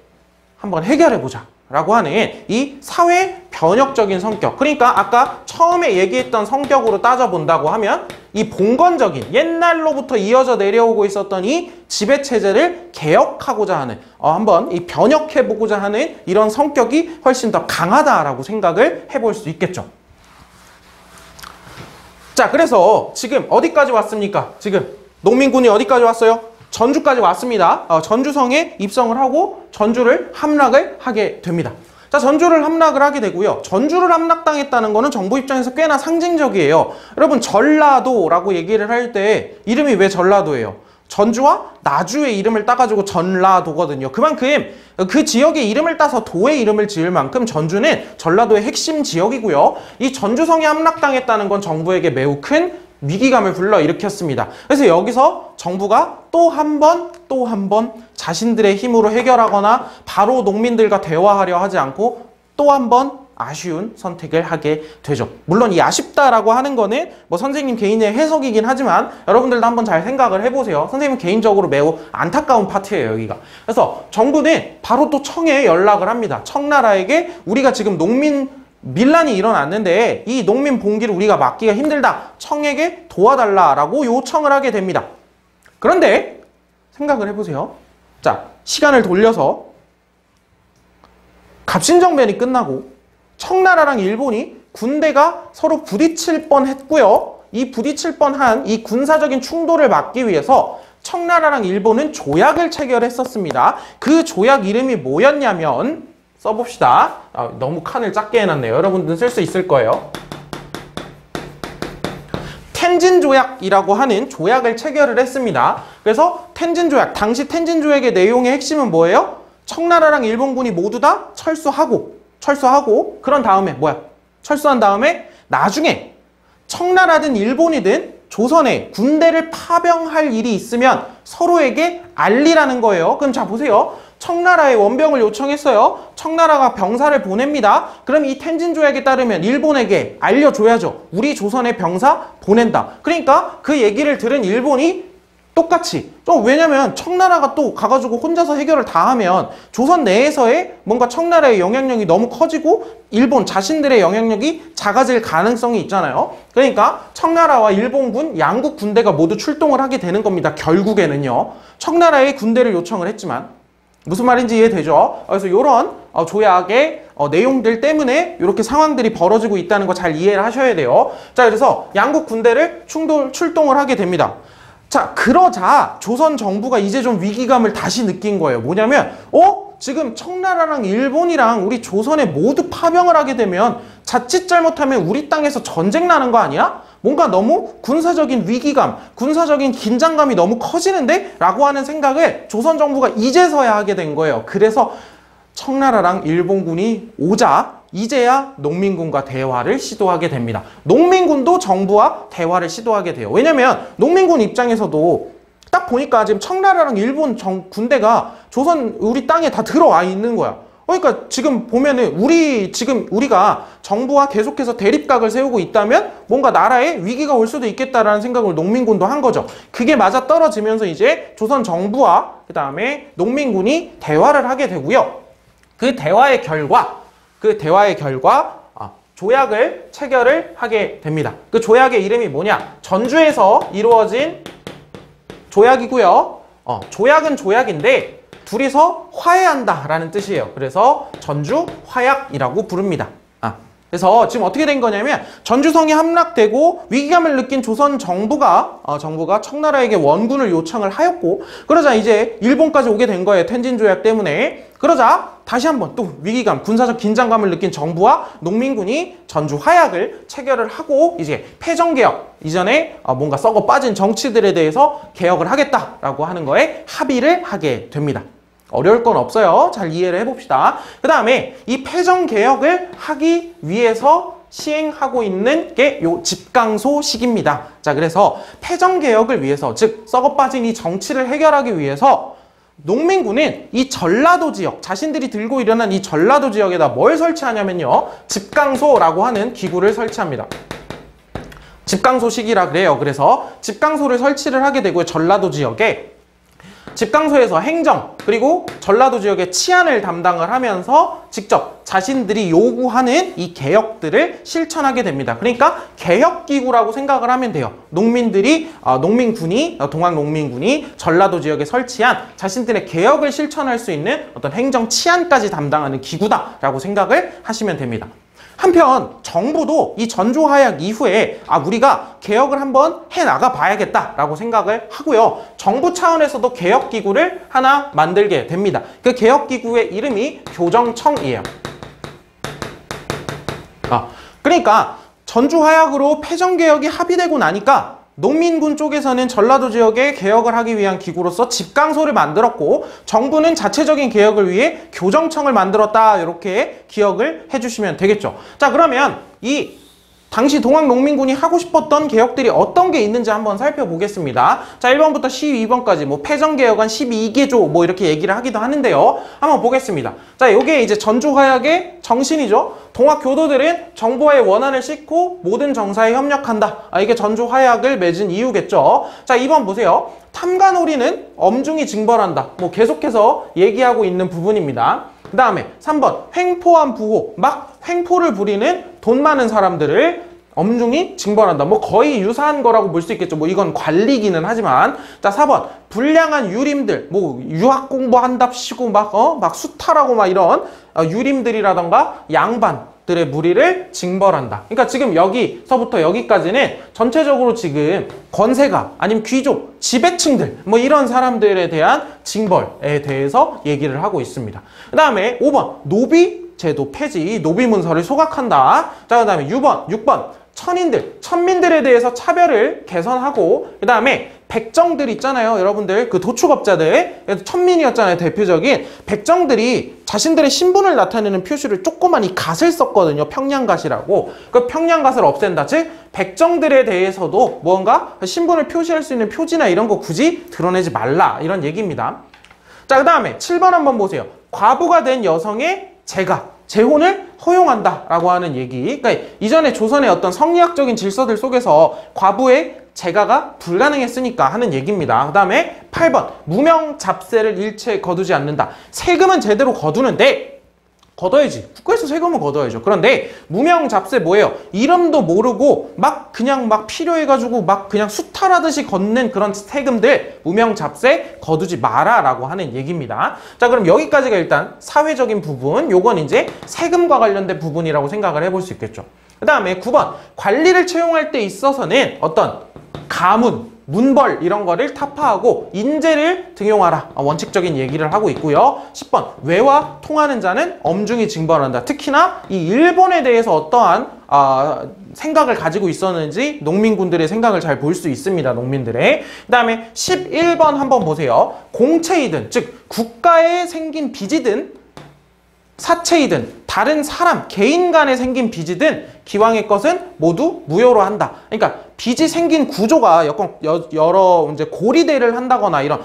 한번 해결해보자 라고 하는 이 사회 변혁적인 성격. 그러니까 아까 처음에 얘기했던 성격으로 따져본다고 하면 이 봉건적인, 옛날로부터 이어져 내려오고 있었던 이 지배체제를 개혁하고자 하는, 한번 이 변혁해보고자 하는 이런 성격이 훨씬 더 강하다라고 생각을 해볼 수 있겠죠. 자, 그래서 지금 어디까지 왔습니까? 지금 농민군이 어디까지 왔어요? 전주까지 왔습니다. 전주성에 입성을 하고 전주를 함락을 하게 됩니다. 자, 전주를 함락을 하게 되고요. 전주를 함락당했다는 거는 정부 입장에서 꽤나 상징적이에요. 여러분, 전라도라고 얘기를 할 때 이름이 왜 전라도예요? 전주와 나주의 이름을 따가지고 전라도거든요. 그만큼 그 지역의 이름을 따서 도의 이름을 지을 만큼 전주는 전라도의 핵심 지역이고요. 이 전주성이 함락당했다는 건 정부에게 매우 큰 위기감을 불러일으켰습니다. 그래서 여기서 정부가 또 한 번 자신들의 힘으로 해결하거나 바로 농민들과 대화하려 하지 않고 또 한 번 아쉬운 선택을 하게 되죠. 물론 이 아쉽다라고 하는 거는 뭐 선생님 개인의 해석이긴 하지만 여러분들도 한번 잘 생각을 해보세요. 선생님 개인적으로 매우 안타까운 파트예요, 여기가. 그래서 정부는 바로 또 청에 연락을 합니다. 청나라에게 우리가 지금 밀란이 일어났는데 이 농민 봉기를 우리가 막기가 힘들다. 청에게 도와달라라고 요청을 하게 됩니다. 그런데 생각을 해보세요. 자, 시간을 돌려서 갑신정변이 끝나고 청나라랑 일본이 군대가 서로 부딪힐 뻔했고요. 이 부딪힐 뻔한 이 군사적인 충돌을 막기 위해서 청나라랑 일본은 조약을 체결했었습니다. 그 조약 이름이 뭐였냐면, 써봅시다. 너무 칸을 작게 해놨네요. 여러분들은 쓸 수 있을 거예요. 텐진조약이라고 하는 조약을 체결을 했습니다. 그래서 텐진조약, 당시 텐진조약의 내용의 핵심은 뭐예요? 청나라랑 일본군이 모두 다 철수하고 그런 다음에 철수한 다음에 나중에 청나라든 일본이든 조선에 군대를 파병할 일이 있으면 서로에게 알리라는 거예요. 그럼 자, 보세요. 청나라에 원병을 요청했어요. 청나라가 병사를 보냅니다. 그럼 이 텐진조약에 따르면 일본에게 알려줘야죠. 우리 조선에 병사 보낸다. 그러니까 그 얘기를 들은 일본이 똑같이, 왜냐면 청나라가 또 가가지고 혼자서 해결을 다 하면 조선 내에서의 뭔가 청나라의 영향력이 너무 커지고 일본 자신들의 영향력이 작아질 가능성이 있잖아요. 그러니까 청나라와 일본군 양국 군대가 모두 출동을 하게 되는 겁니다. 결국에는요. 청나라의 군대를 요청을 했지만 무슨 말인지 이해되죠? 그래서 이런 조약의 내용들 때문에 이렇게 상황들이 벌어지고 있다는 거 잘 이해를 하셔야 돼요. 자, 그래서 양국 군대를 출동을 하게 됩니다. 자, 그러자 조선 정부가 이제 좀 위기감을 다시 느낀 거예요. 뭐냐면 지금 청나라랑 일본이랑 우리 조선에 모두 파병을 하게 되면 자칫 잘못하면 우리 땅에서 전쟁 나는 거 아니야? 뭔가 너무 군사적인 위기감, 군사적인 긴장감이 너무 커지는데? 라고 하는 생각을 조선 정부가 이제서야 하게 된 거예요. 그래서 청나라랑 일본군이 오자 이제야 농민군과 대화를 시도하게 됩니다. 농민군도 정부와 대화를 시도하게 돼요. 왜냐면 농민군 입장에서도 딱 보니까 지금 청나라랑 일본 군대가 조선 우리 땅에 다 들어와 있는 거야. 그러니까 지금 보면은 우리가 정부와 계속해서 대립각을 세우고 있다면 뭔가 나라에 위기가 올 수도 있겠다라는 생각을 농민군도 한 거죠. 그게 맞아 떨어지면서 이제 조선 정부와 그 다음에 농민군이 대화를 하게 되고요. 그 대화의 결과 조약을 체결을 하게 됩니다. 그 조약의 이름이 뭐냐? 전주에서 이루어진 조약이고요. 조약은 조약인데 둘이서 화해한다라는 뜻이에요. 그래서 전주 화약이라고 부릅니다. 그래서 지금 어떻게 된 거냐면 전주성이 함락되고 위기감을 느낀 조선 정부가 청나라에게 원군을 요청을 하였고, 그러자 이제 일본까지 오게 된 거예요. 텐진 조약 때문에. 그러자 다시 한번 또 위기감, 군사적 긴장감을 느낀 정부와 농민군이 전주 화약을 체결을 하고 이제 패정개혁, 이전에 뭔가 썩어 빠진 정치들에 대해서 개혁을 하겠다라고 하는 거에 합의를 하게 됩니다. 어려울 건 없어요. 잘 이해를 해봅시다. 그 다음에 이 패정개혁을 하기 위해서 시행하고 있는 게 요 집강소식입니다. 자, 그래서 패정개혁을 위해서, 즉 썩어 빠진 이 정치를 해결하기 위해서 농민군은 이 전라도 지역, 자신들이 들고 일어난 이 전라도 지역에다 뭘 설치하냐면요, 집강소라고 하는 기구를 설치합니다. 집강소식이라 그래요. 그래서 집강소를 설치를 하게 되고요. 전라도 지역에 집강소에서 행정 그리고 전라도 지역의 치안을 담당을 하면서 직접 자신들이 요구하는 이 개혁들을 실천하게 됩니다. 그러니까 개혁기구라고 생각을 하면 돼요. 동학농민군이 전라도 지역에 설치한 자신들의 개혁을 실천할 수 있는 어떤 행정 치안까지 담당하는 기구다라고 생각을 하시면 됩니다. 한편 정부도 이 전주화약 이후에 우리가 개혁을 한번 해나가 봐야겠다라고 생각을 하고요. 정부 차원에서도 개혁기구를 하나 만들게 됩니다. 그 개혁기구의 이름이 교정청이에요. 그러니까 전주화약으로 패정개혁이 합의되고 나니까 농민군 쪽에서는 전라도 지역에 개혁을 하기 위한 기구로서 집강소를 만들었고, 정부는 자체적인 개혁을 위해 교정청을 만들었다, 이렇게 기억을 해주시면 되겠죠. 자, 그러면 이 당시 동학농민군이 하고 싶었던 개혁들이 어떤 게 있는지 한번 살펴보겠습니다. 자, 1번부터 12번까지 패정개혁안 12개조 이렇게 얘기를 하기도 하는데요. 한번 보겠습니다. 자, 요게 이제 전주화약의 정신이죠. 동학교도들은 정부와의 원한을 싣고 모든 정사에 협력한다. 이게 전주화약을 맺은 이유겠죠. 자, 2번 보세요. 탐관오리는 엄중히 징벌한다. 계속해서 얘기하고 있는 부분입니다. 그 다음에 3번 횡포한 부호, 막 횡포를 부리는 돈 많은 사람들을 엄중히 징벌한다. 거의 유사한 거라고 볼 수 있겠죠. 이건 관리기는 하지만. 자, 4번 불량한 유림들, 유학 공부한답시고 막 수탈하고 이런 유림들이라던가 양반들의 무리를 징벌한다. 그러니까 지금 여기서부터 여기까지는 전체적으로 지금 권세가 아니면 귀족, 지배층들 이런 사람들에 대한 징벌에 대해서 얘기를 하고 있습니다. 그 다음에 5번 노비 제도 폐지, 노비 문서를 소각한다. 자, 그 다음에 6번 천민들에 대해서 차별을 개선하고, 그 다음에 백정들 있잖아요. 여러분들 그 도축업자들, 천민이었잖아요. 대표적인 백정들이 자신들의 신분을 나타내는 표시를 조그만 이 갓을 썼거든요. 평양갓이라고. 그 평양갓을 없앤다. 즉 백정들에 대해서도 뭔가 신분을 표시할 수 있는 표지나 이런 거 굳이 드러내지 말라, 이런 얘기입니다. 자, 그 다음에 7번 한번 보세요. 과부가 된 여성의 재혼을 허용한다라고 하는 얘기. 그러니까 이전에 조선의 어떤 성리학적인 질서들 속에서 과부의 재가가 불가능했으니까 하는 얘기입니다. 그 다음에 8번 무명 잡세를 일체 거두지 않는다. 세금은 제대로 거두는데, 걷어야지. 국가에서 세금은 걷어야죠. 그런데 무명 잡세 뭐예요? 이름도 모르고 그냥 필요해가지고 그냥 수탈하듯이 걷는 그런 세금들, 무명 잡세 거두지 마라라고 하는 얘기입니다. 자, 그럼 여기까지가 일단 사회적인 부분, 요건 이제 세금과 관련된 부분이라고 생각을 해볼 수 있겠죠. 그 다음에 9번 관리를 채용할 때 있어서는 어떤 가문, 문벌 이런 거를 타파하고 인재를 등용하라, 원칙적인 얘기를 하고 있고요. 10번 외와 통하는 자는 엄중히 징벌한다. 특히나 이 일본에 대해서 어떠한 생각을 가지고 있었는지 농민군들의 생각을 잘 볼 수 있습니다. 농민들의. 그 다음에 11번 한번 보세요. 공채이든, 즉 국가에 생긴 빚이든 사채이든 다른 사람, 개인 간에 생긴 빚이든 기왕의 것은 모두 무효로 한다. 그러니까 빚이 생긴 구조가 여러 이제 고리대를 한다거나 이런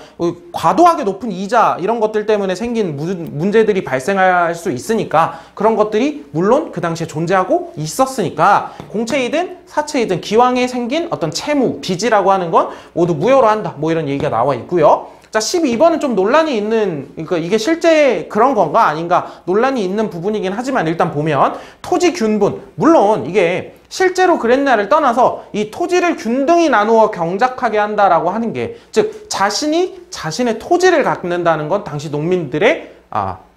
과도하게 높은 이자 이런 것들 때문에 생긴 문제들이 발생할 수 있으니까 그런 것들이 물론 그 당시에 존재하고 있었으니까 공채이든 사채이든 기왕에 생긴 어떤 채무, 빚이라고 하는 건 모두 무효로 한다. 뭐 이런 얘기가 나와 있고요. 자, 12번은 좀 논란이 있는, 그러니까 이게 실제 그런 건가 아닌가 논란이 있는 부분이긴 하지만 일단 보면 토지 균분, 물론 이게 실제로 그랬냐를 떠나서 이 토지를 균등히 나누어 경작하게 한다라고 하는 게, 즉 자신이 자신의 토지를 갖는다는 건 당시 농민들의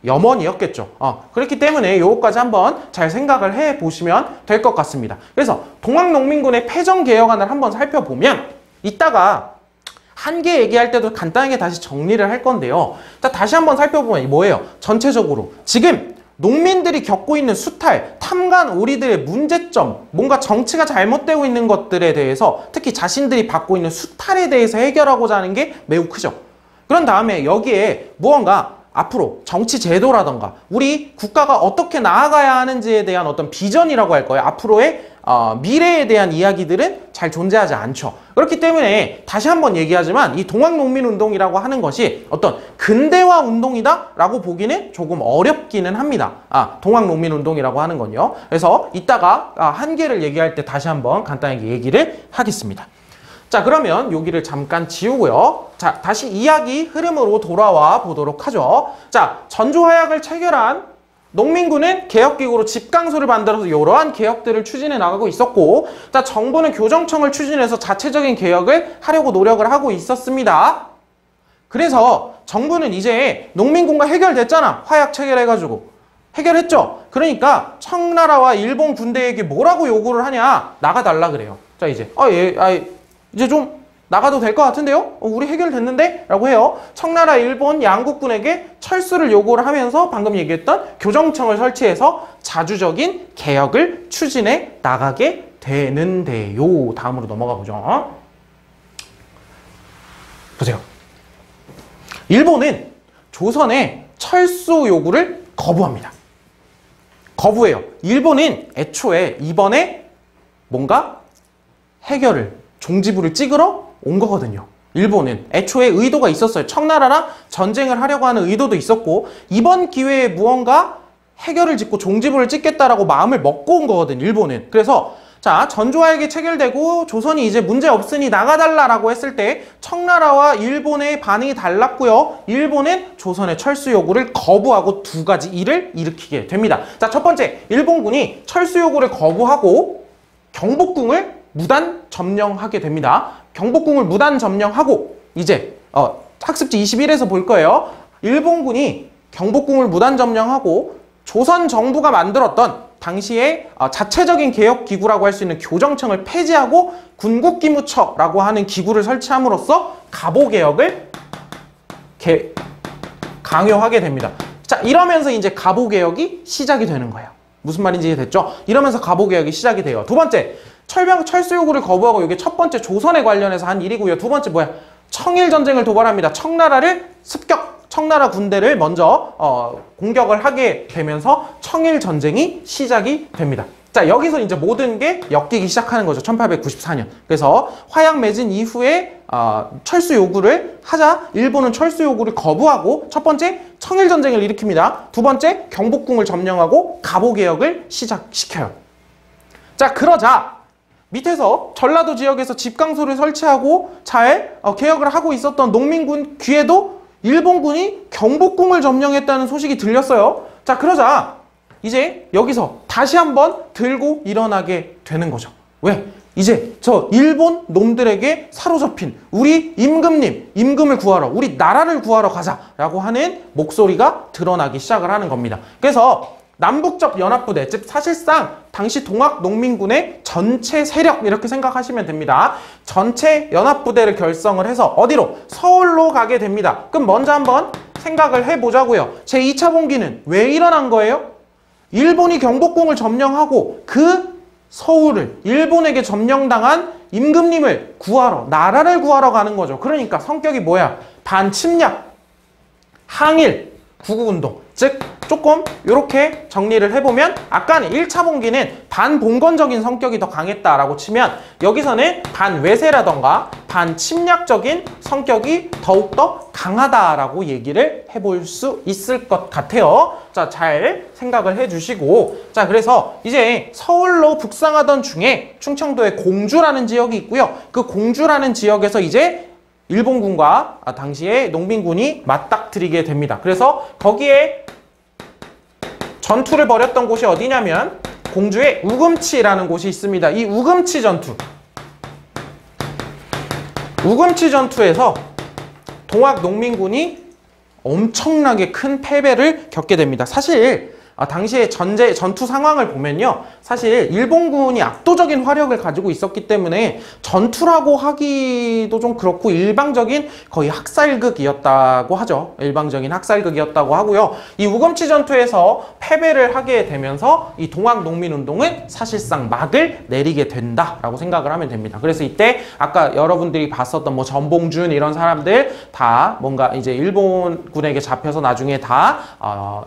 염원이었겠죠. 그렇기 때문에 요거까지 한번 잘 생각을 해 보시면 될 것 같습니다. 그래서 동학농민군의 패전개혁안을 한번 살펴보면 이따가 한계 얘기할 때도 간단하게 다시 정리를 할 건데요. 자, 다시 한번 살펴보면 뭐예요? 전체적으로 지금 농민들이 겪고 있는 수탈, 탐관 오리들의 문제점, 뭔가 정치가 잘못되고 있는 것들에 대해서 특히 자신들이 받고 있는 수탈에 대해서 해결하고자 하는 게 매우 크죠. 그런 다음에 여기에 무언가 앞으로 정치 제도라던가 우리 국가가 어떻게 나아가야 하는지에 대한 어떤 비전이라고 할 거예요. 앞으로의 미래에 대한 이야기들은 잘 존재하지 않죠. 그렇기 때문에 다시 한번 얘기하지만 이 동학농민운동이라고 하는 것이 어떤 근대화 운동이다 라고 보기는 조금 어렵기는 합니다. 동학농민운동이라고 하는 건요. 그래서 이따가 한계를 얘기할 때 다시 한번 간단하게 얘기를 하겠습니다. 자, 그러면 여기를 잠깐 지우고요. 자, 다시 이야기 흐름으로 돌아와 보도록 하죠. 자, 전조화약을 체결한 농민군은 개혁기구로 집강소를 만들어서 이러한 개혁들을 추진해 나가고 있었고, 자, 정부는 교정청을 추진해서 자체적인 개혁을 하려고 노력을 하고 있었습니다. 그래서 정부는 이제 농민군과 해결됐잖아. 화약 체결해가지고. 해결했죠. 그러니까 청나라와 일본 군대에게 뭐라고 요구를 하냐. 나가달라 그래요. 자, 이제 이제 좀 나가도 될 것 같은데요? 우리 해결됐는데? 라고 해요. 청나라, 일본 양국군에게 철수를 요구를 하면서 방금 얘기했던 교정청을 설치해서 자주적인 개혁을 추진해 나가게 되는데요. 다음으로 넘어가 보죠. 보세요. 일본은 조선의 철수 요구를 거부합니다. 거부해요. 일본은 애초에 이번에 뭔가 해결을 종지부를 찍으러 온 거거든요. 일본은 애초에 의도가 있었어요. 청나라랑 전쟁을 하려고 하는 의도도 있었고 이번 기회에 무언가 해결을 짓고 종지부를 찍겠다라고 마음을 먹고 온 거거든요. 일본은. 그래서 자, 전조화약이 체결되고 조선이 이제 문제 없으니 나가달라라고 했을 때 청나라와 일본의 반응이 달랐고요. 일본은 조선의 철수 요구를 거부하고 두 가지 일을 일으키게 됩니다. 자, 첫 번째, 일본군이 철수 요구를 거부하고 경복궁을 무단 점령하게 됩니다. 경복궁을 무단 점령하고 이제 학습지 21에서 볼 거예요. 일본군이 경복궁을 무단 점령하고 조선 정부가 만들었던 당시에 자체적인 개혁기구라고 할 수 있는 교정청을 폐지하고 군국기무처라고 하는 기구를 설치함으로써 갑오개혁을 강요하게 됩니다. 자, 이러면서 이제 갑오개혁이 시작이 되는 거예요. 무슨 말인지 이해됐죠? 이러면서 갑오개혁이 시작이 돼요. 두 번째, 철수 요구를 거부하고 이게 첫 번째 조선에 관련해서 한 일이고요. 두 번째 뭐야? 청일전쟁을 도발합니다. 청나라를 청나라 군대를 먼저 공격을 하게 되면서 청일전쟁이 시작이 됩니다. 자, 여기서 이제 모든 게 엮이기 시작하는 거죠. 1894년. 그래서 화약 매진 이후에 철수 요구를 하자 일본은 철수 요구를 거부하고 첫 번째 청일전쟁을 일으킵니다. 두 번째 경복궁을 점령하고 갑오개혁을 시작시켜요. 자, 그러자 밑에서 전라도 지역에서 집강소를 설치하고 잘 개혁을 하고 있었던 농민군 귀에도 일본군이 경복궁을 점령했다는 소식이 들렸어요. 자, 그러자 이제 여기서 다시 한번 들고 일어나게 되는 거죠. 왜? 이제 저 일본 놈들에게 사로잡힌 우리 임금님, 임금을 구하러, 우리 나라를 구하러 가자라고 하는 목소리가 드러나기 시작을 하는 겁니다. 그래서 남북적 연합부대, 즉 사실상 당시 동학농민군의 전체 세력 이렇게 생각하시면 됩니다. 전체 연합부대를 결성을 해서 어디로? 서울로 가게 됩니다. 그럼 먼저 한번 생각을 해보자고요. 제2차 봉기는 왜 일어난 거예요? 일본이 경복궁을 점령하고 그 서울을 일본에게 점령당한 임금님을 구하러, 나라를 구하러 가는 거죠. 그러니까 성격이 뭐야? 반침략, 항일, 구국운동, 즉 조금 이렇게 정리를 해보면 아까는 1차 봉기는 반봉건적인 성격이 더 강했다라고 치면 여기서는 반외세라던가 반침략적인 성격이 더욱더 강하다라고 얘기를 해볼 수 있을 것 같아요. 자, 잘 생각을 해주시고, 자, 그래서 이제 서울로 북상하던 중에 충청도에 공주라는 지역이 있고요. 그 공주라는 지역에서 이제 일본군과 당시에 농민군이 맞닥뜨리게 됩니다. 그래서 거기에 전투를 벌였던 곳이 어디냐면 공주의 우금치라는 곳이 있습니다. 이 우금치 전투에서 동학 농민군이 엄청나게 큰 패배를 겪게 됩니다. 사실 당시의 전투 상황을 보면요, 사실 일본군이 압도적인 화력을 가지고 있었기 때문에 전투라고 하기도 좀 그렇고 일방적인 거의 학살극이었다고 하죠. 일방적인 학살극이었다고 하고요. 이 우금치 전투에서 패배를 하게 되면서 이 동학농민운동은 사실상 막을 내리게 된다라고 생각을 하면 됩니다. 그래서 이때 아까 여러분들이 봤었던 뭐 전봉준 이런 사람들 다 뭔가 이제 일본군에게 잡혀서 나중에 다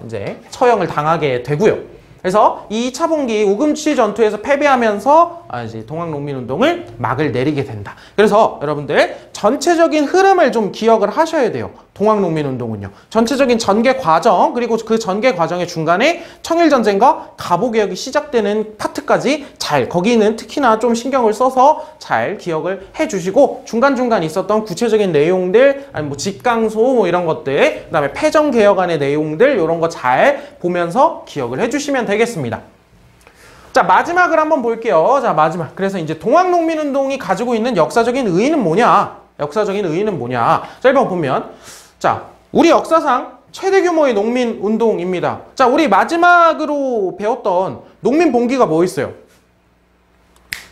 이제 처형을 당하게 되고요. 그래서 이 2차 봉기 우금치 전투에서 패배하면서 이제 동학농민운동을 막을 내리게 된다. 그래서 여러분들 전체적인 흐름을 좀 기억을 하셔야 돼요. 동학농민운동은요. 전체적인 전개 과정, 그리고 그 전개 과정의 중간에 청일전쟁과 갑오개혁이 시작되는 파트까지 거기는 특히나 좀 신경을 써서 잘 기억을 해주시고, 중간중간 있었던 구체적인 내용들, 아니 뭐 직강소 뭐 이런 것들, 그 다음에 패전개혁안의 내용들, 이런 거 잘 보면서 기억을 해주시면 되겠습니다. 자, 마지막을 한번 볼게요. 자, 마지막. 그래서 이제 동학농민운동이 가지고 있는 역사적인 의의는 뭐냐? 역사적인 의의는 뭐냐? 자, 1번 보면, 자, 우리 역사상 최대 규모의 농민운동입니다. 자, 우리 마지막으로 배웠던 농민봉기가 뭐 있어요?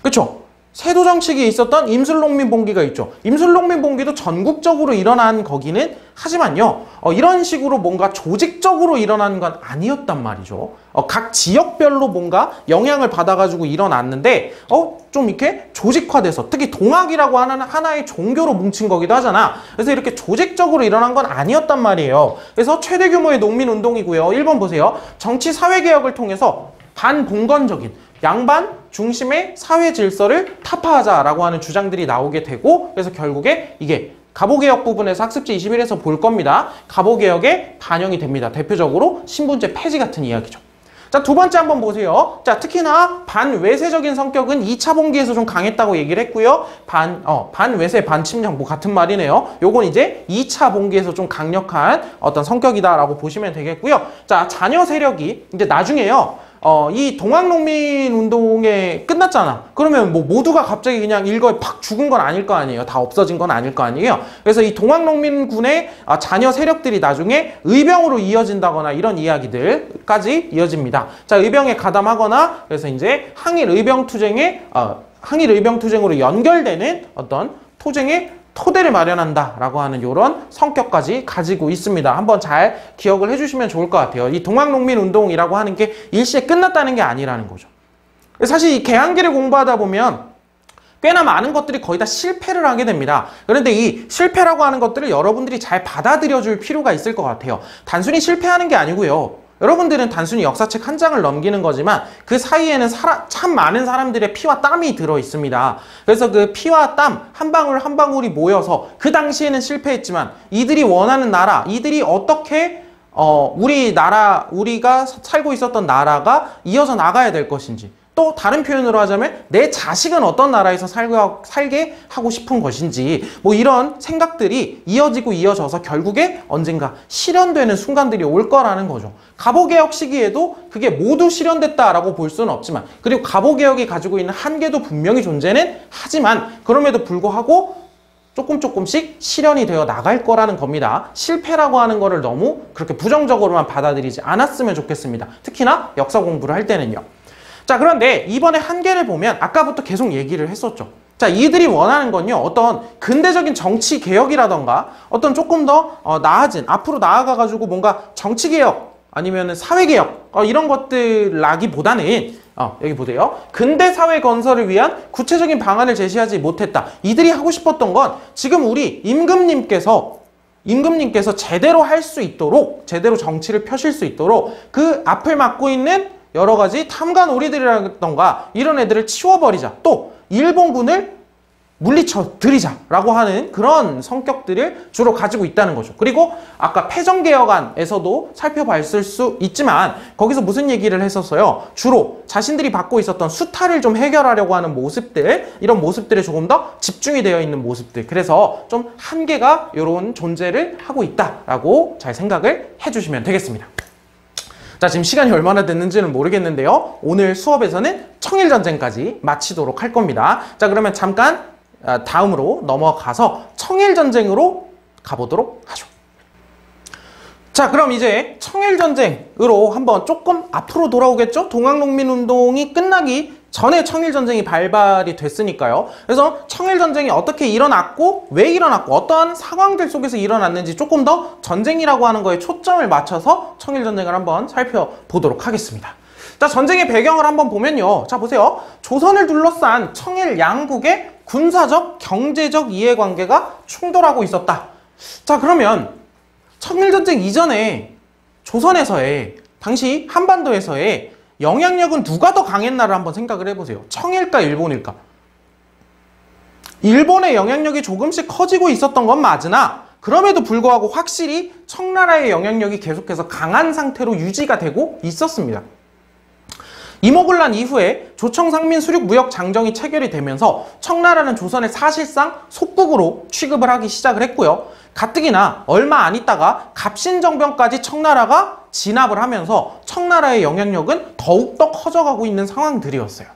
그쵸? 세도정치기에 있었던 임술농민봉기가 있죠. 임술농민봉기도 전국적으로 일어난 거기는 하지만요, 이런 식으로 뭔가 조직적으로 일어난 건 아니었단 말이죠. 각 지역별로 뭔가 영향을 받아가지고 일어났는데 좀 이렇게 조직화돼서, 특히 동학이라고 하는 하나의 종교로 뭉친 거기도 하잖아. 그래서 이렇게 조직적으로 일어난 건 아니었단 말이에요. 그래서 최대 규모의 농민운동이고요. 1번 보세요. 정치 사회개혁을 통해서 반봉건적인 양반 중심의 사회 질서를 타파하자라고 하는 주장들이 나오게 되고, 그래서 결국에 이게 갑오개혁 부분에서 학습지 21에서 볼 겁니다. 갑오개혁에 반영이 됩니다. 대표적으로 신분제 폐지 같은 이야기죠. 자, 두 번째 한번 보세요. 자, 특히나 반외세적인 성격은 2차 봉기에서 좀 강했다고 얘기를 했고요. 반외세, 반침략 뭐 같은 말이네요. 요건 이제 2차 봉기에서 좀 강력한 어떤 성격이다라고 보시면 되겠고요. 자, 잔여 세력이 이제 나중에요. 이 동학농민운동에 끝났잖아. 그러면 뭐 모두가 갑자기 그냥 일거에 팍 죽은 건 아닐 거 아니에요. 다 없어진 건 아닐 거 아니에요. 그래서 이 동학농민군의 잔여 세력들이 나중에 의병으로 이어진다거나 이런 이야기들까지 이어집니다. 자, 의병에 가담하거나 그래서 이제 항일 의병 투쟁으로 연결되는 어떤 토쟁의 토대를 마련한다라고 하는 이런 성격까지 가지고 있습니다. 한번 잘 기억을 해주시면 좋을 것 같아요. 이 동학농민운동이라고 하는 게 일시에 끝났다는 게 아니라는 거죠. 사실 이 개항기를 공부하다 보면 꽤나 많은 것들이 거의 다 실패를 하게 됩니다. 그런데 이 실패라고 하는 것들을 여러분들이 잘 받아들여 줄 필요가 있을 것 같아요. 단순히 실패하는 게 아니고요. 여러분들은 단순히 역사책 한 장을 넘기는 거지만 그 사이에는 참 많은 사람들의 피와 땀이 들어 있습니다. 그래서 그 피와 땀 한 방울 한 방울이 모여서 그 당시에는 실패했지만 이들이 원하는 나라, 이들이 어떻게 우리가 살고 있었던 나라가 이어서 나가야 될 것인지, 또 다른 표현으로 하자면 내 자식은 어떤 나라에서 살게 하고 싶은 것인지, 뭐 이런 생각들이 이어지고 이어져서 결국에 언젠가 실현되는 순간들이 올 거라는 거죠. 갑오개혁 시기에도 그게 모두 실현됐다라고 볼 수는 없지만, 그리고 갑오개혁이 가지고 있는 한계도 분명히 존재는 하지만 그럼에도 불구하고 조금씩 실현이 되어 나갈 거라는 겁니다. 실패라고 하는 거를 너무 그렇게 부정적으로만 받아들이지 않았으면 좋겠습니다. 특히나 역사 공부를 할 때는요. 자, 그런데 이번에 한계를 보면 아까부터 계속 얘기를 했었죠. 자, 이들이 원하는 건요, 어떤 근대적인 정치 개혁이라던가 어떤 조금 더 나아진, 앞으로 나아가가지고 뭔가 정치 개혁 아니면 사회 개혁 이런 것들라기보다는 여기 보세요. 근대 사회 건설을 위한 구체적인 방안을 제시하지 못했다. 이들이 하고 싶었던 건 지금 우리 임금님께서 임금님께서 제대로 할 수 있도록, 제대로 정치를 펴실 수 있도록 그 앞을 막고 있는 여러 가지 탐관오리들이라던가 이런 애들을 치워버리자. 또 일본군을 물리쳐 드리자라고 하는 그런 성격들을 주로 가지고 있다는 거죠. 그리고 아까 패전개혁안에서도 살펴봤을 수 있지만 거기서 무슨 얘기를 했었어요? 주로 자신들이 받고 있었던 수탈을 좀 해결하려고 하는 모습들, 이런 모습들에 조금 더 집중이 되어 있는 모습들, 그래서 좀 한계가 이런 존재를 하고 있다라고 잘 생각을 해주시면 되겠습니다. 자, 지금 시간이 얼마나 됐는지는 모르겠는데요. 오늘 수업에서는 청일전쟁까지 마치도록 할 겁니다. 자, 그러면 잠깐 다음으로 넘어가서 청일전쟁으로 가보도록 하죠. 자, 그럼 이제 청일전쟁으로 한번 조금 앞으로 돌아오겠죠? 동학농민운동이 끝나기 전에 청일전쟁이 발발이 됐으니까요. 그래서 청일전쟁이 어떻게 일어났고 왜 일어났고 어떠한 상황들 속에서 일어났는지 조금 더 전쟁이라고 하는 거에 초점을 맞춰서 청일전쟁을 한번 살펴보도록 하겠습니다. 자, 전쟁의 배경을 한번 보면요. 자, 보세요. 조선을 둘러싼 청일 양국의 군사적, 경제적 이해관계가 충돌하고 있었다. 자, 그러면 청일전쟁 이전에 조선에서의, 당시 한반도에서의 영향력은 누가 더 강했나를 한번 생각을 해보세요. 청일까 일본일까? 일본의 영향력이 조금씩 커지고 있었던 건 맞으나 그럼에도 불구하고 확실히 청나라의 영향력이 계속해서 강한 상태로 유지가 되고 있었습니다. 이모군란 이후에 조청상민 수륙무역 장정이 체결이 되면서 청나라는 조선을 사실상 속국으로 취급을 하기 시작을 했고요. 가뜩이나 얼마 안 있다가 갑신정변까지 청나라가 진압을 하면서 청나라의 영향력은 더욱더 커져가고 있는 상황들이었어요.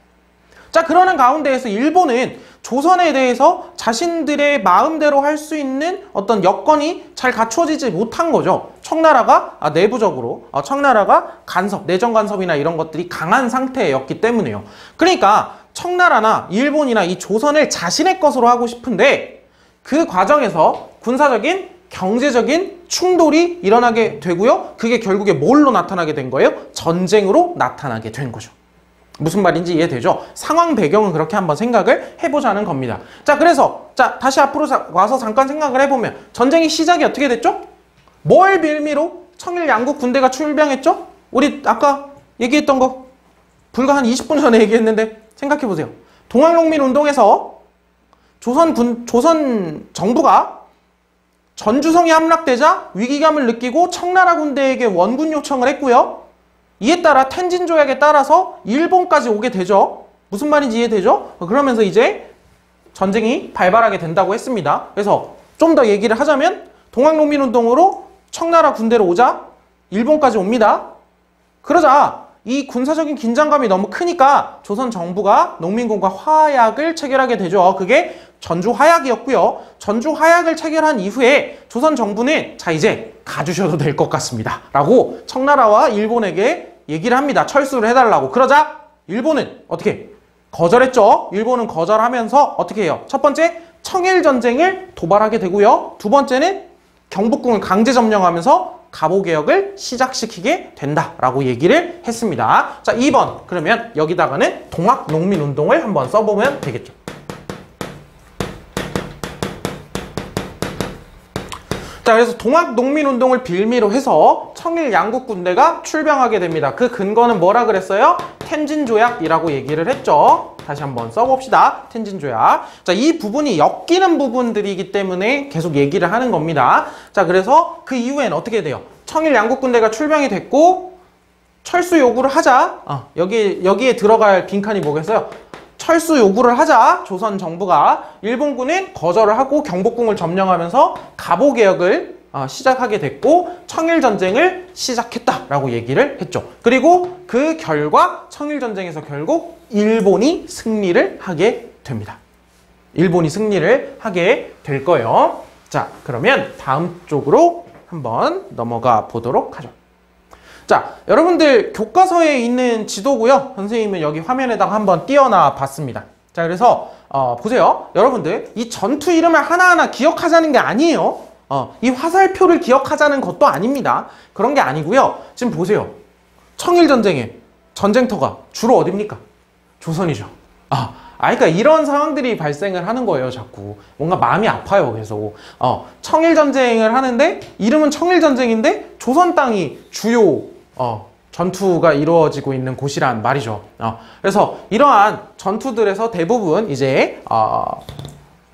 자, 그러는 가운데에서 일본은 조선에 대해서 자신들의 마음대로 할 수 있는 어떤 여건이 잘 갖춰지지 못한 거죠. 청나라가 내부적으로 청나라가 간섭, 내정 간섭이나 이런 것들이 강한 상태였기 때문에요. 그러니까 청나라나 일본이나 이 조선을 자신의 것으로 하고 싶은데 그 과정에서 군사적인, 경제적인 충돌이 일어나게 되고요. 그게 결국에 뭘로 나타나게 된 거예요? 전쟁으로 나타나게 된 거죠. 무슨 말인지 이해되죠? 상황 배경은 그렇게 한번 생각을 해보자는 겁니다. 자, 그래서 자, 다시 앞으로 와서 잠깐 생각을 해보면 전쟁이 시작이 어떻게 됐죠? 뭘 빌미로 청일 양국 군대가 출병했죠? 우리 아까 얘기했던 거 불과 한 20분 전에 얘기했는데 생각해보세요. 동학농민운동에서 조선 정부가 전주성이 함락되자 위기감을 느끼고 청나라 군대에게 원군 요청을 했고요. 이에 따라 텐진 조약에 따라서 일본까지 오게 되죠. 무슨 말인지 이해되죠? 그러면서 이제 전쟁이 발발하게 된다고 했습니다. 그래서 좀 더 얘기를 하자면 동학농민운동으로 청나라 군대로 오자 일본까지 옵니다. 그러자 이 군사적인 긴장감이 너무 크니까 조선 정부가 농민군과 화약을 체결하게 되죠. 그게 전주화약이었고요. 전주화약을 체결한 이후에 조선 정부는 자, 이제 가주셔도 될 것 같습니다 라고 청나라와 일본에게 얘기를 합니다. 철수를 해달라고. 그러자 일본은 어떻게? 거절했죠. 일본은 거절하면서 어떻게 해요? 첫 번째, 청일전쟁을 도발하게 되고요. 두 번째는 경복궁을 강제 점령하면서 갑오개혁을 시작시키게 된다라고 얘기를 했습니다. 자, 2번. 그러면 여기다가는 동학농민운동을 한번 써보면 되겠죠. 자, 그래서 동학농민운동을 빌미로 해서 청일 양국 군대가 출병하게 됩니다. 그 근거는 뭐라 그랬어요? 텐진조약이라고 얘기를 했죠. 다시 한번 써봅시다. 텐진조약. 자, 이 부분이 엮이는 부분들이기 때문에 계속 얘기를 하는 겁니다. 자, 그래서 그 이후엔 어떻게 돼요? 청일 양국 군대가 출병이 됐고 철수 요구를 하자. 여기에 들어갈 빈칸이 뭐겠어요? 철수 요구를 하자 조선 정부가 일본군은 거절을 하고 경복궁을 점령하면서 갑오개혁을 시작하게 됐고 청일전쟁을 시작했다라고 얘기를 했죠. 그리고 그 결과 청일전쟁에서 결국 일본이 승리를 하게 됩니다. 일본이 승리를 하게 될 거예요. 자, 그러면 다음 쪽으로 한번 넘어가 보도록 하죠. 자, 여러분들 교과서에 있는 지도고요. 선생님은 여기 화면에다가 한번 띄워놔 봤습니다. 자, 그래서 보세요. 여러분들 이 전투 이름을 하나하나 기억하자는 게 아니에요. 이 화살표를 기억하자는 것도 아닙니다. 그런 게 아니고요. 지금 보세요. 청일전쟁의 전쟁터가 주로 어디입니까? 조선이죠. 그러니까 이런 상황들이 발생을 하는 거예요, 자꾸. 뭔가 마음이 아파요, 계속. 청일전쟁을 하는데, 이름은 청일전쟁인데, 조선 땅이 주요, 전투가 이루어지고 있는 곳이란 말이죠. 그래서 이러한 전투들에서 대부분 이제,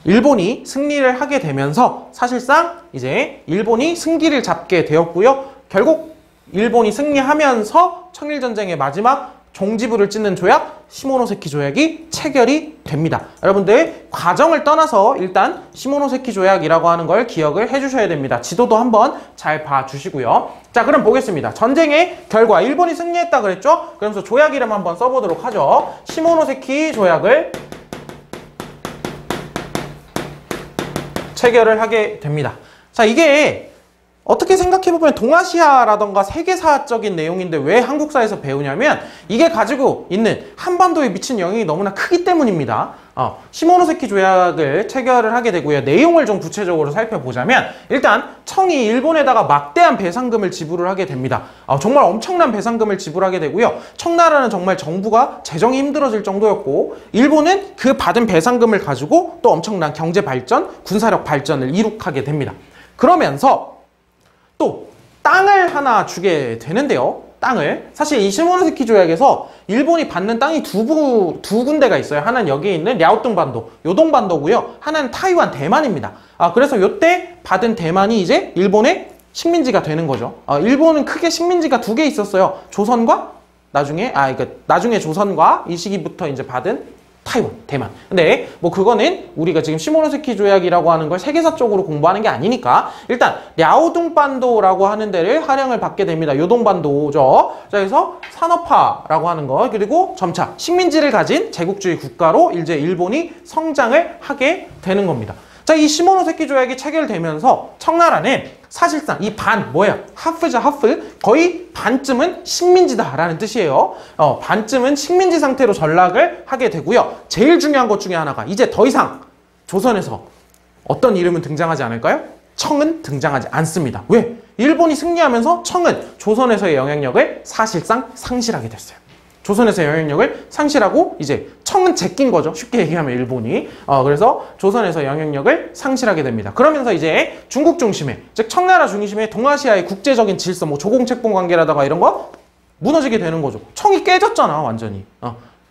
일본이 승리를 하게 되면서 사실상 이제 일본이 승기를 잡게 되었고요. 결국 일본이 승리하면서 청일전쟁의 마지막 종지부를 찍는 조약, 시모노세키 조약이 체결이 됩니다. 여러분들 과정을 떠나서 일단 시모노세키 조약이라고 하는 걸 기억을 해주셔야 됩니다. 지도도 한번 잘 봐주시고요. 자, 그럼 보겠습니다. 전쟁의 결과, 일본이 승리했다 그랬죠? 그러면서 조약 이름 한번 써보도록 하죠. 시모노세키 조약을 체결을 하게 됩니다. 자, 이게 어떻게 생각해보면 동아시아라던가 세계사적인 내용인데 왜 한국사에서 배우냐면 이게 가지고 있는 한반도에 미친 영향이 너무나 크기 때문입니다. 시모노세키 조약을 체결을 하게 되고요. 내용을 좀 구체적으로 살펴보자면 일단 청이 일본에다가 막대한 배상금을 지불을 하게 됩니다. 정말 엄청난 배상금을 지불하게 되고요. 청나라는 정말 정부가 재정이 힘들어질 정도였고 일본은 그 받은 배상금을 가지고 또 엄청난 경제 발전, 군사력 발전을 이룩하게 됩니다. 그러면서 또 땅을 하나 주게 되는데요. 땅을. 사실 이 시모노세키 조약에서 일본이 받는 땅이 두 군데가 있어요. 하나는 여기 있는 랴오뚱반도, 요동반도고요. 하나는 타이완, 대만입니다. 그래서 이때 받은 대만이 이제 일본의 식민지가 되는 거죠. 일본은 크게 식민지가 두 개 있었어요. 조선과 나중에 조선과 이 시기부터 이제 받은 타이완, 대만. 근데 뭐 그거는 우리가 지금 시모노세키 조약이라고 하는 걸 세계사 쪽으로 공부하는 게 아니니까 일단 랴오둥반도라고 하는 데를 할양을 받게 됩니다. 요동반도죠. 자, 그래서 산업화라고 하는 거, 그리고 점차 식민지를 가진 제국주의 국가로 이제 일본이 성장을 하게 되는 겁니다. 자, 이 시모노세키 조약이 체결되면서 청나라는 사실상 이 하프죠, 하프. 거의 반쯤은 식민지다라는 뜻이에요. 반쯤은 식민지 상태로 전락을 하게 되고요. 제일 중요한 것 중에 하나가 이제 더 이상 조선에서 어떤 이름은 등장하지 않을까요? 청은 등장하지 않습니다. 왜? 일본이 승리하면서 청은 조선에서의 영향력을 사실상 상실하게 됐어요. 조선에서의 영향력을 상실하고 이제 청은 제낀 거죠. 쉽게 얘기하면 일본이. 그래서 조선에서 영향력을 상실하게 됩니다. 그러면서 이제 중국 중심의, 즉 청나라 중심의 동아시아의 국제적인 질서, 뭐 조공책봉 관계라다가 이런 거 무너지게 되는 거죠. 청이 깨졌잖아, 완전히.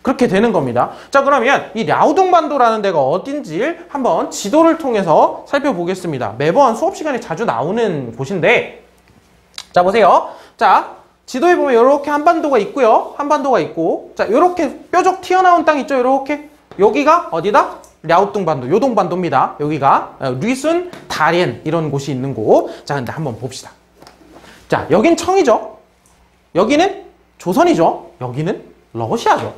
그렇게 되는 겁니다. 자, 그러면 이 랴오둥반도라는 데가 어딘지 한번 지도를 통해서 살펴보겠습니다. 매번 수업 시간에 자주 나오는 곳인데, 자, 보세요. 자, 지도에 보면 이렇게 한반도가 있고요. 한반도가 있고, 자, 이렇게 뾰족 튀어나온 땅 있죠? 이렇게. 여기가 어디다? 랴오뚱반도, 요동반도입니다. 여기가 리순, 다롄 이런 곳이 있는 곳. 자, 근데 한번 봅시다. 자, 여긴 청이죠. 여기는 조선이죠. 여기는 러시아죠.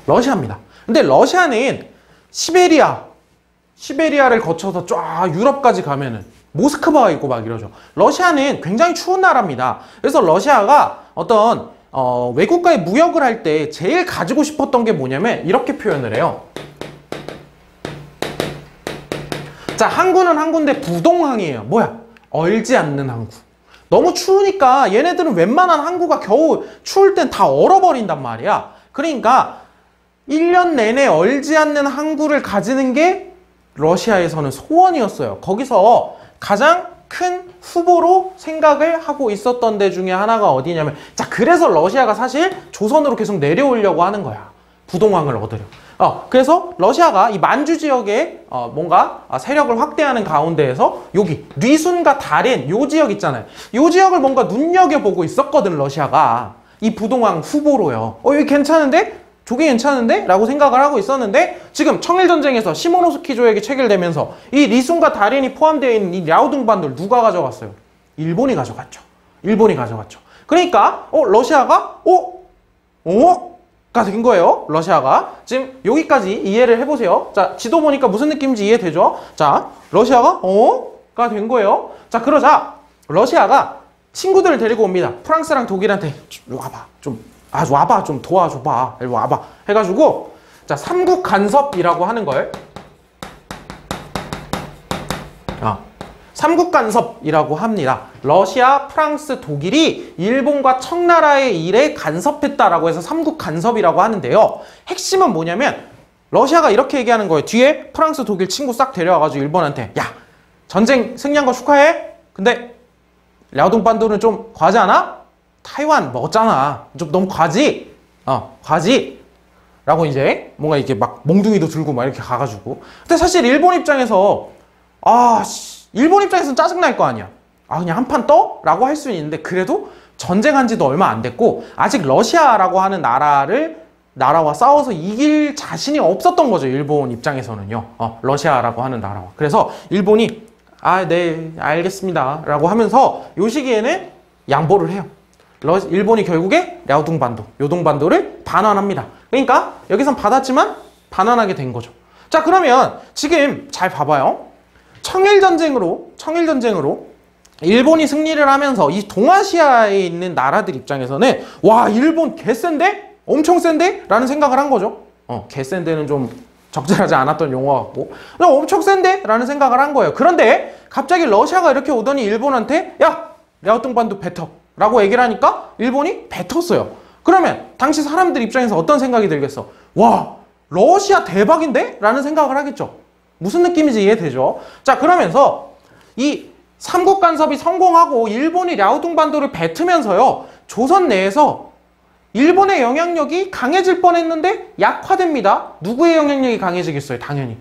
러시아입니다. 근데 러시아는 시베리아를 거쳐서 쫙 유럽까지 가면은 모스크바가 있고 막 이러죠. 러시아는 굉장히 추운 나라입니다. 그래서 러시아가 어떤 외국과의 무역을 할 때 제일 가지고 싶었던 게 뭐냐면 이렇게 표현을 해요. 자, 항구는 항구인데 부동항이에요. 뭐야? 얼지 않는 항구. 너무 추우니까 얘네들은 웬만한 항구가 겨우 추울 땐 다 얼어버린단 말이야. 그러니까 1년 내내 얼지 않는 항구를 가지는 게 러시아에서는 소원이었어요. 거기서 가장 큰 후보로 생각을 하고 있었던 데 중에 하나가 어디냐면, 자, 그래서 러시아가 사실 조선으로 계속 내려오려고 하는 거야. 부동항을 얻으려. 그래서 러시아가 이 만주 지역에 뭔가 세력을 확대하는 가운데에서 여기 리순과 다롄 요 지역 있잖아요. 요 지역을 뭔가 눈여겨보고 있었거든, 러시아가. 이 부동항 후보로요. 이거 괜찮은데? 저게 괜찮은데? 라고 생각을 하고 있었는데 지금 청일전쟁에서 시모노세키 조약이 체결되면서 이 리순과 다롄이 포함되어 있는 이 랴오둥반도를 누가 가져갔어요? 일본이 가져갔죠. 일본이 가져갔죠. 그러니까 러시아가 가 된 거예요. 러시아가. 지금 여기까지 이해를 해보세요. 자, 지도 보니까 무슨 느낌인지 이해되죠? 자, 러시아가 가 된 거예요. 자, 그러자 러시아가 친구들을 데리고 옵니다. 프랑스랑 독일한테 와봐. 와봐. 좀 도와줘봐. 일로 와봐. 해가지고 자, 삼국 간섭이라고 하는 걸 삼국간섭이라고 합니다. 러시아, 프랑스, 독일이 일본과 청나라의 일에 간섭했다라고 해서 삼국간섭이라고 하는데요. 핵심은 뭐냐면 러시아가 이렇게 얘기하는 거예요. 뒤에 프랑스, 독일 친구 싹 데려와가지고 일본한테 야, 전쟁 승리한 거 축하해. 근데 랴오동반도는 좀 과하지 않아? 타이완 먹었잖아. 좀 너무 과하지? 과하지? 라고 이제 뭔가 이렇게 막 몽둥이도 들고 막 이렇게 가가지고. 근데 사실 일본 입장에서 일본 입장에서는 짜증날 거 아니야. 그냥 한 판 떠? 라고 할 수는 있는데 그래도 전쟁한 지도 얼마 안 됐고 아직 러시아라고 하는 나라와 싸워서 이길 자신이 없었던 거죠. 일본 입장에서는요. 러시아라고 하는 나라와. 그래서 일본이 네, 알겠습니다 라고 하면서 요 시기에는 양보를 해요. 일본이 결국에 랴오둥반도, 요동반도를 반환합니다. 그러니까 여기선 받았지만 반환하게 된 거죠. 자, 그러면 지금 잘 봐봐요. 청일전쟁으로 일본이 승리를 하면서 이 동아시아에 있는 나라들 입장에서는 와, 일본 개센데? 엄청 센데? 라는 생각을 한 거죠. 개센데는 좀 적절하지 않았던 용어 같고 엄청 센데? 라는 생각을 한 거예요. 그런데 갑자기 러시아가 이렇게 오더니 일본한테 야, 랴오둥반도 뱉어 라고 얘기를 하니까 일본이 뱉었어요. 그러면 당시 사람들 입장에서 어떤 생각이 들겠어? 와, 러시아 대박인데? 라는 생각을 하겠죠. 무슨 느낌인지 이해되죠? 자, 그러면서 이 삼국간섭이 성공하고 일본이 랴오둥반도를 뱉으면서요, 조선 내에서 일본의 영향력이 강해질 뻔했는데 약화됩니다. 누구의 영향력이 강해지겠어요? 당연히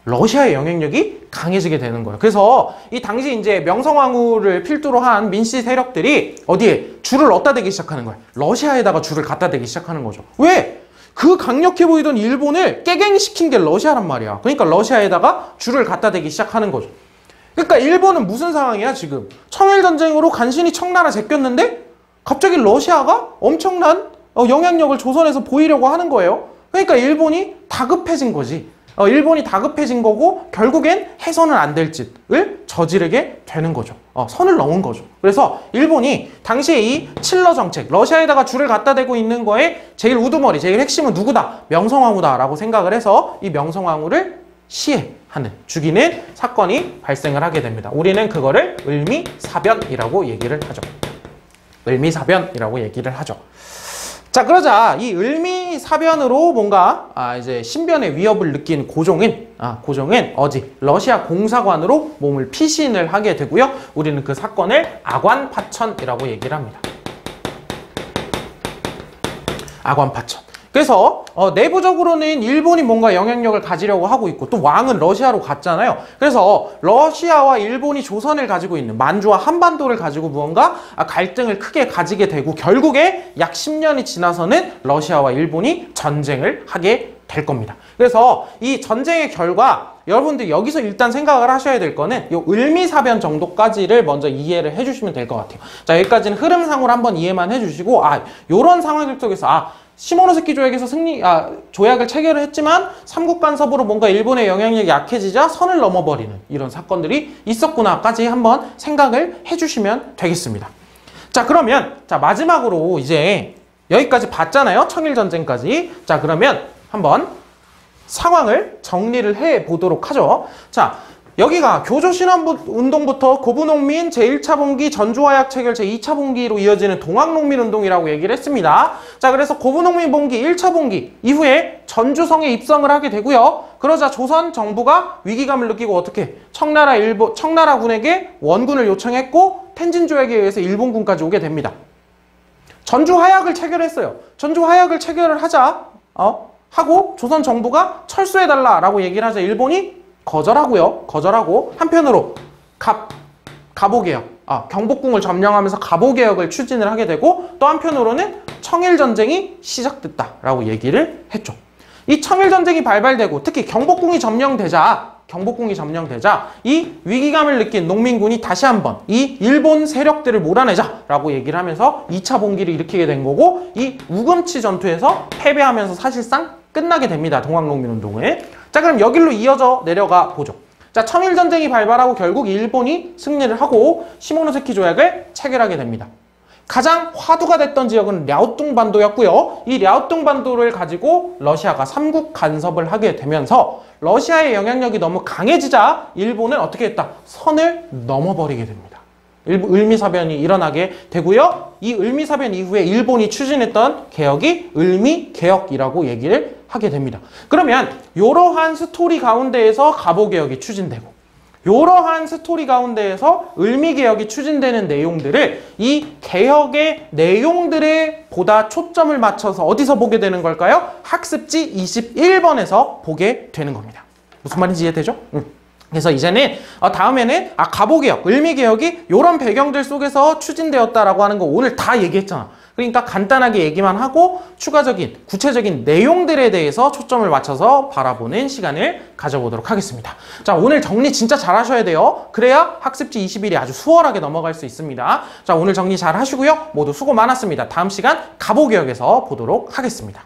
러시아의 영향력이 강해지게 되는 거예요. 그래서 이 당시 이제 명성황후를 필두로 한 민씨 세력들이 어디에 줄을 얻다 대기 시작하는 거예요. 러시아에다가 줄을 갖다 대기 시작하는 거죠. 왜? 그 강력해 보이던 일본을 깨갱시킨 게 러시아란 말이야. 그러니까 러시아에다가 줄을 갖다 대기 시작하는 거죠. 그러니까 일본은 무슨 상황이야 지금? 청일전쟁으로 간신히 청나라 제꼈는데 갑자기 러시아가 엄청난 영향력을 조선에서 보이려고 하는 거예요. 그러니까 일본이 다급해진 거지. 일본이 다급해진 거고 결국엔 해서는 안 될 짓을 저지르게 되는 거죠. 선을 넘은 거죠. 그래서 일본이 당시에 이 칠러 정책, 러시아에다가 줄을 갖다 대고 있는 거에 제일 우두머리, 제일 핵심은 누구다? 명성황후다라고 생각을 해서 이 명성황후를 시해하는, 죽이는 사건이 발생을 하게 됩니다. 우리는 그거를 을미사변이라고 얘기를 하죠. 을미사변이라고 얘기를 하죠. 자, 그러자 이 을미사변으로 뭔가 이제 신변의 위협을 느낀 고종은 어디 러시아 공사관으로 몸을 피신을 하게 되고요. 우리는 그 사건을 아관파천이라고 얘기를 합니다. 아관파천. 그래서 내부적으로는 일본이 뭔가 영향력을 가지려고 하고 있고 또 왕은 러시아로 갔잖아요. 그래서 러시아와 일본이 조선을 가지고 있는 만주와 한반도를 가지고 무언가 갈등을 크게 가지게 되고 결국에 약 10년이 지나서는 러시아와 일본이 전쟁을 하게 될 겁니다. 그래서 이 전쟁의 결과 여러분들 여기서 일단 생각을 하셔야 될 거는 이 을미사변 정도까지를 먼저 이해를 해주시면 될 것 같아요. 자, 여기까지는 흐름상으로 한번 이해만 해주시고 이런 상황들 속에서 시모노세키 조약에서 조약을 체결을 했지만 삼국간섭으로 뭔가 일본의 영향력이 약해지자 선을 넘어버리는 이런 사건들이 있었구나까지 한번 생각을 해주시면 되겠습니다. 자, 그러면 마지막으로 이제 여기까지 봤잖아요. 청일전쟁까지. 자, 그러면 한번 상황을 정리를 해 보도록 하죠. 자, 여기가 교조신원운동부터 고부농민 제1차 봉기 전주화약 체결 제2차 봉기로 이어지는 동학농민운동이라고 얘기를 했습니다. 자, 그래서 고부농민 봉기 1차 봉기 이후에 전주성에 입성을 하게 되고요. 그러자 조선 정부가 위기감을 느끼고 어떻게 청나라군에게 원군을 요청했고 텐진조약에 의해서 일본군까지 오게 됩니다. 전주화약을 체결했어요. 전주화약을 체결을 하고 조선 정부가 철수해달라라고 얘기를 하자 일본이 거절하고 한편으로 갑오개혁, 경복궁을 점령하면서 갑오개혁을 추진을 하게 되고 또 한편으로는 청일전쟁이 시작됐다라고 얘기를 했죠. 이 청일전쟁이 발발되고 특히 경복궁이 점령되자 이 위기감을 느낀 농민군이 다시 한번 이 일본 세력들을 몰아내자라고 얘기를 하면서 2차 봉기를 일으키게 된 거고 이 우금치 전투에서 패배하면서 사실상 끝나게 됩니다. 동학농민운동을. 자, 그럼 여기로 이어져 내려가 보죠. 자, 청일전쟁이 발발하고 결국 일본이 승리를 하고 시모노세키 조약을 체결하게 됩니다. 가장 화두가 됐던 지역은 랴오뚱 반도였고요. 이 랴오뚱 반도를 가지고 러시아가 삼국 간섭을 하게 되면서 러시아의 영향력이 너무 강해지자 일본은 어떻게 했다? 선을 넘어버리게 됩니다. 을미사변이 일어나게 되고요. 이 을미사변 이후에 일본이 추진했던 개혁이 을미개혁이라고 얘기를 하게 됩니다. 그러면 이러한 스토리 가운데에서 갑오개혁이 추진되고 이러한 스토리 가운데에서 을미개혁이 추진되는 내용들을 이 개혁의 내용들에 보다 초점을 맞춰서 어디서 보게 되는 걸까요? 학습지 21번에서 보게 되는 겁니다. 무슨 말인지 이해되죠? 그래서 이제는 다음에는 갑오개혁, 을미개혁이 이런 배경들 속에서 추진되었다라고 하는 거 오늘 다 얘기했잖아. 그러니까 간단하게 얘기만 하고 추가적인 구체적인 내용들에 대해서 초점을 맞춰서 바라보는 시간을 가져보도록 하겠습니다. 자, 오늘 정리 진짜 잘 하셔야 돼요. 그래야 학습지 21이 아주 수월하게 넘어갈 수 있습니다. 자, 오늘 정리 잘 하시고요. 모두 수고 많았습니다. 다음 시간 갑오개혁에서 보도록 하겠습니다.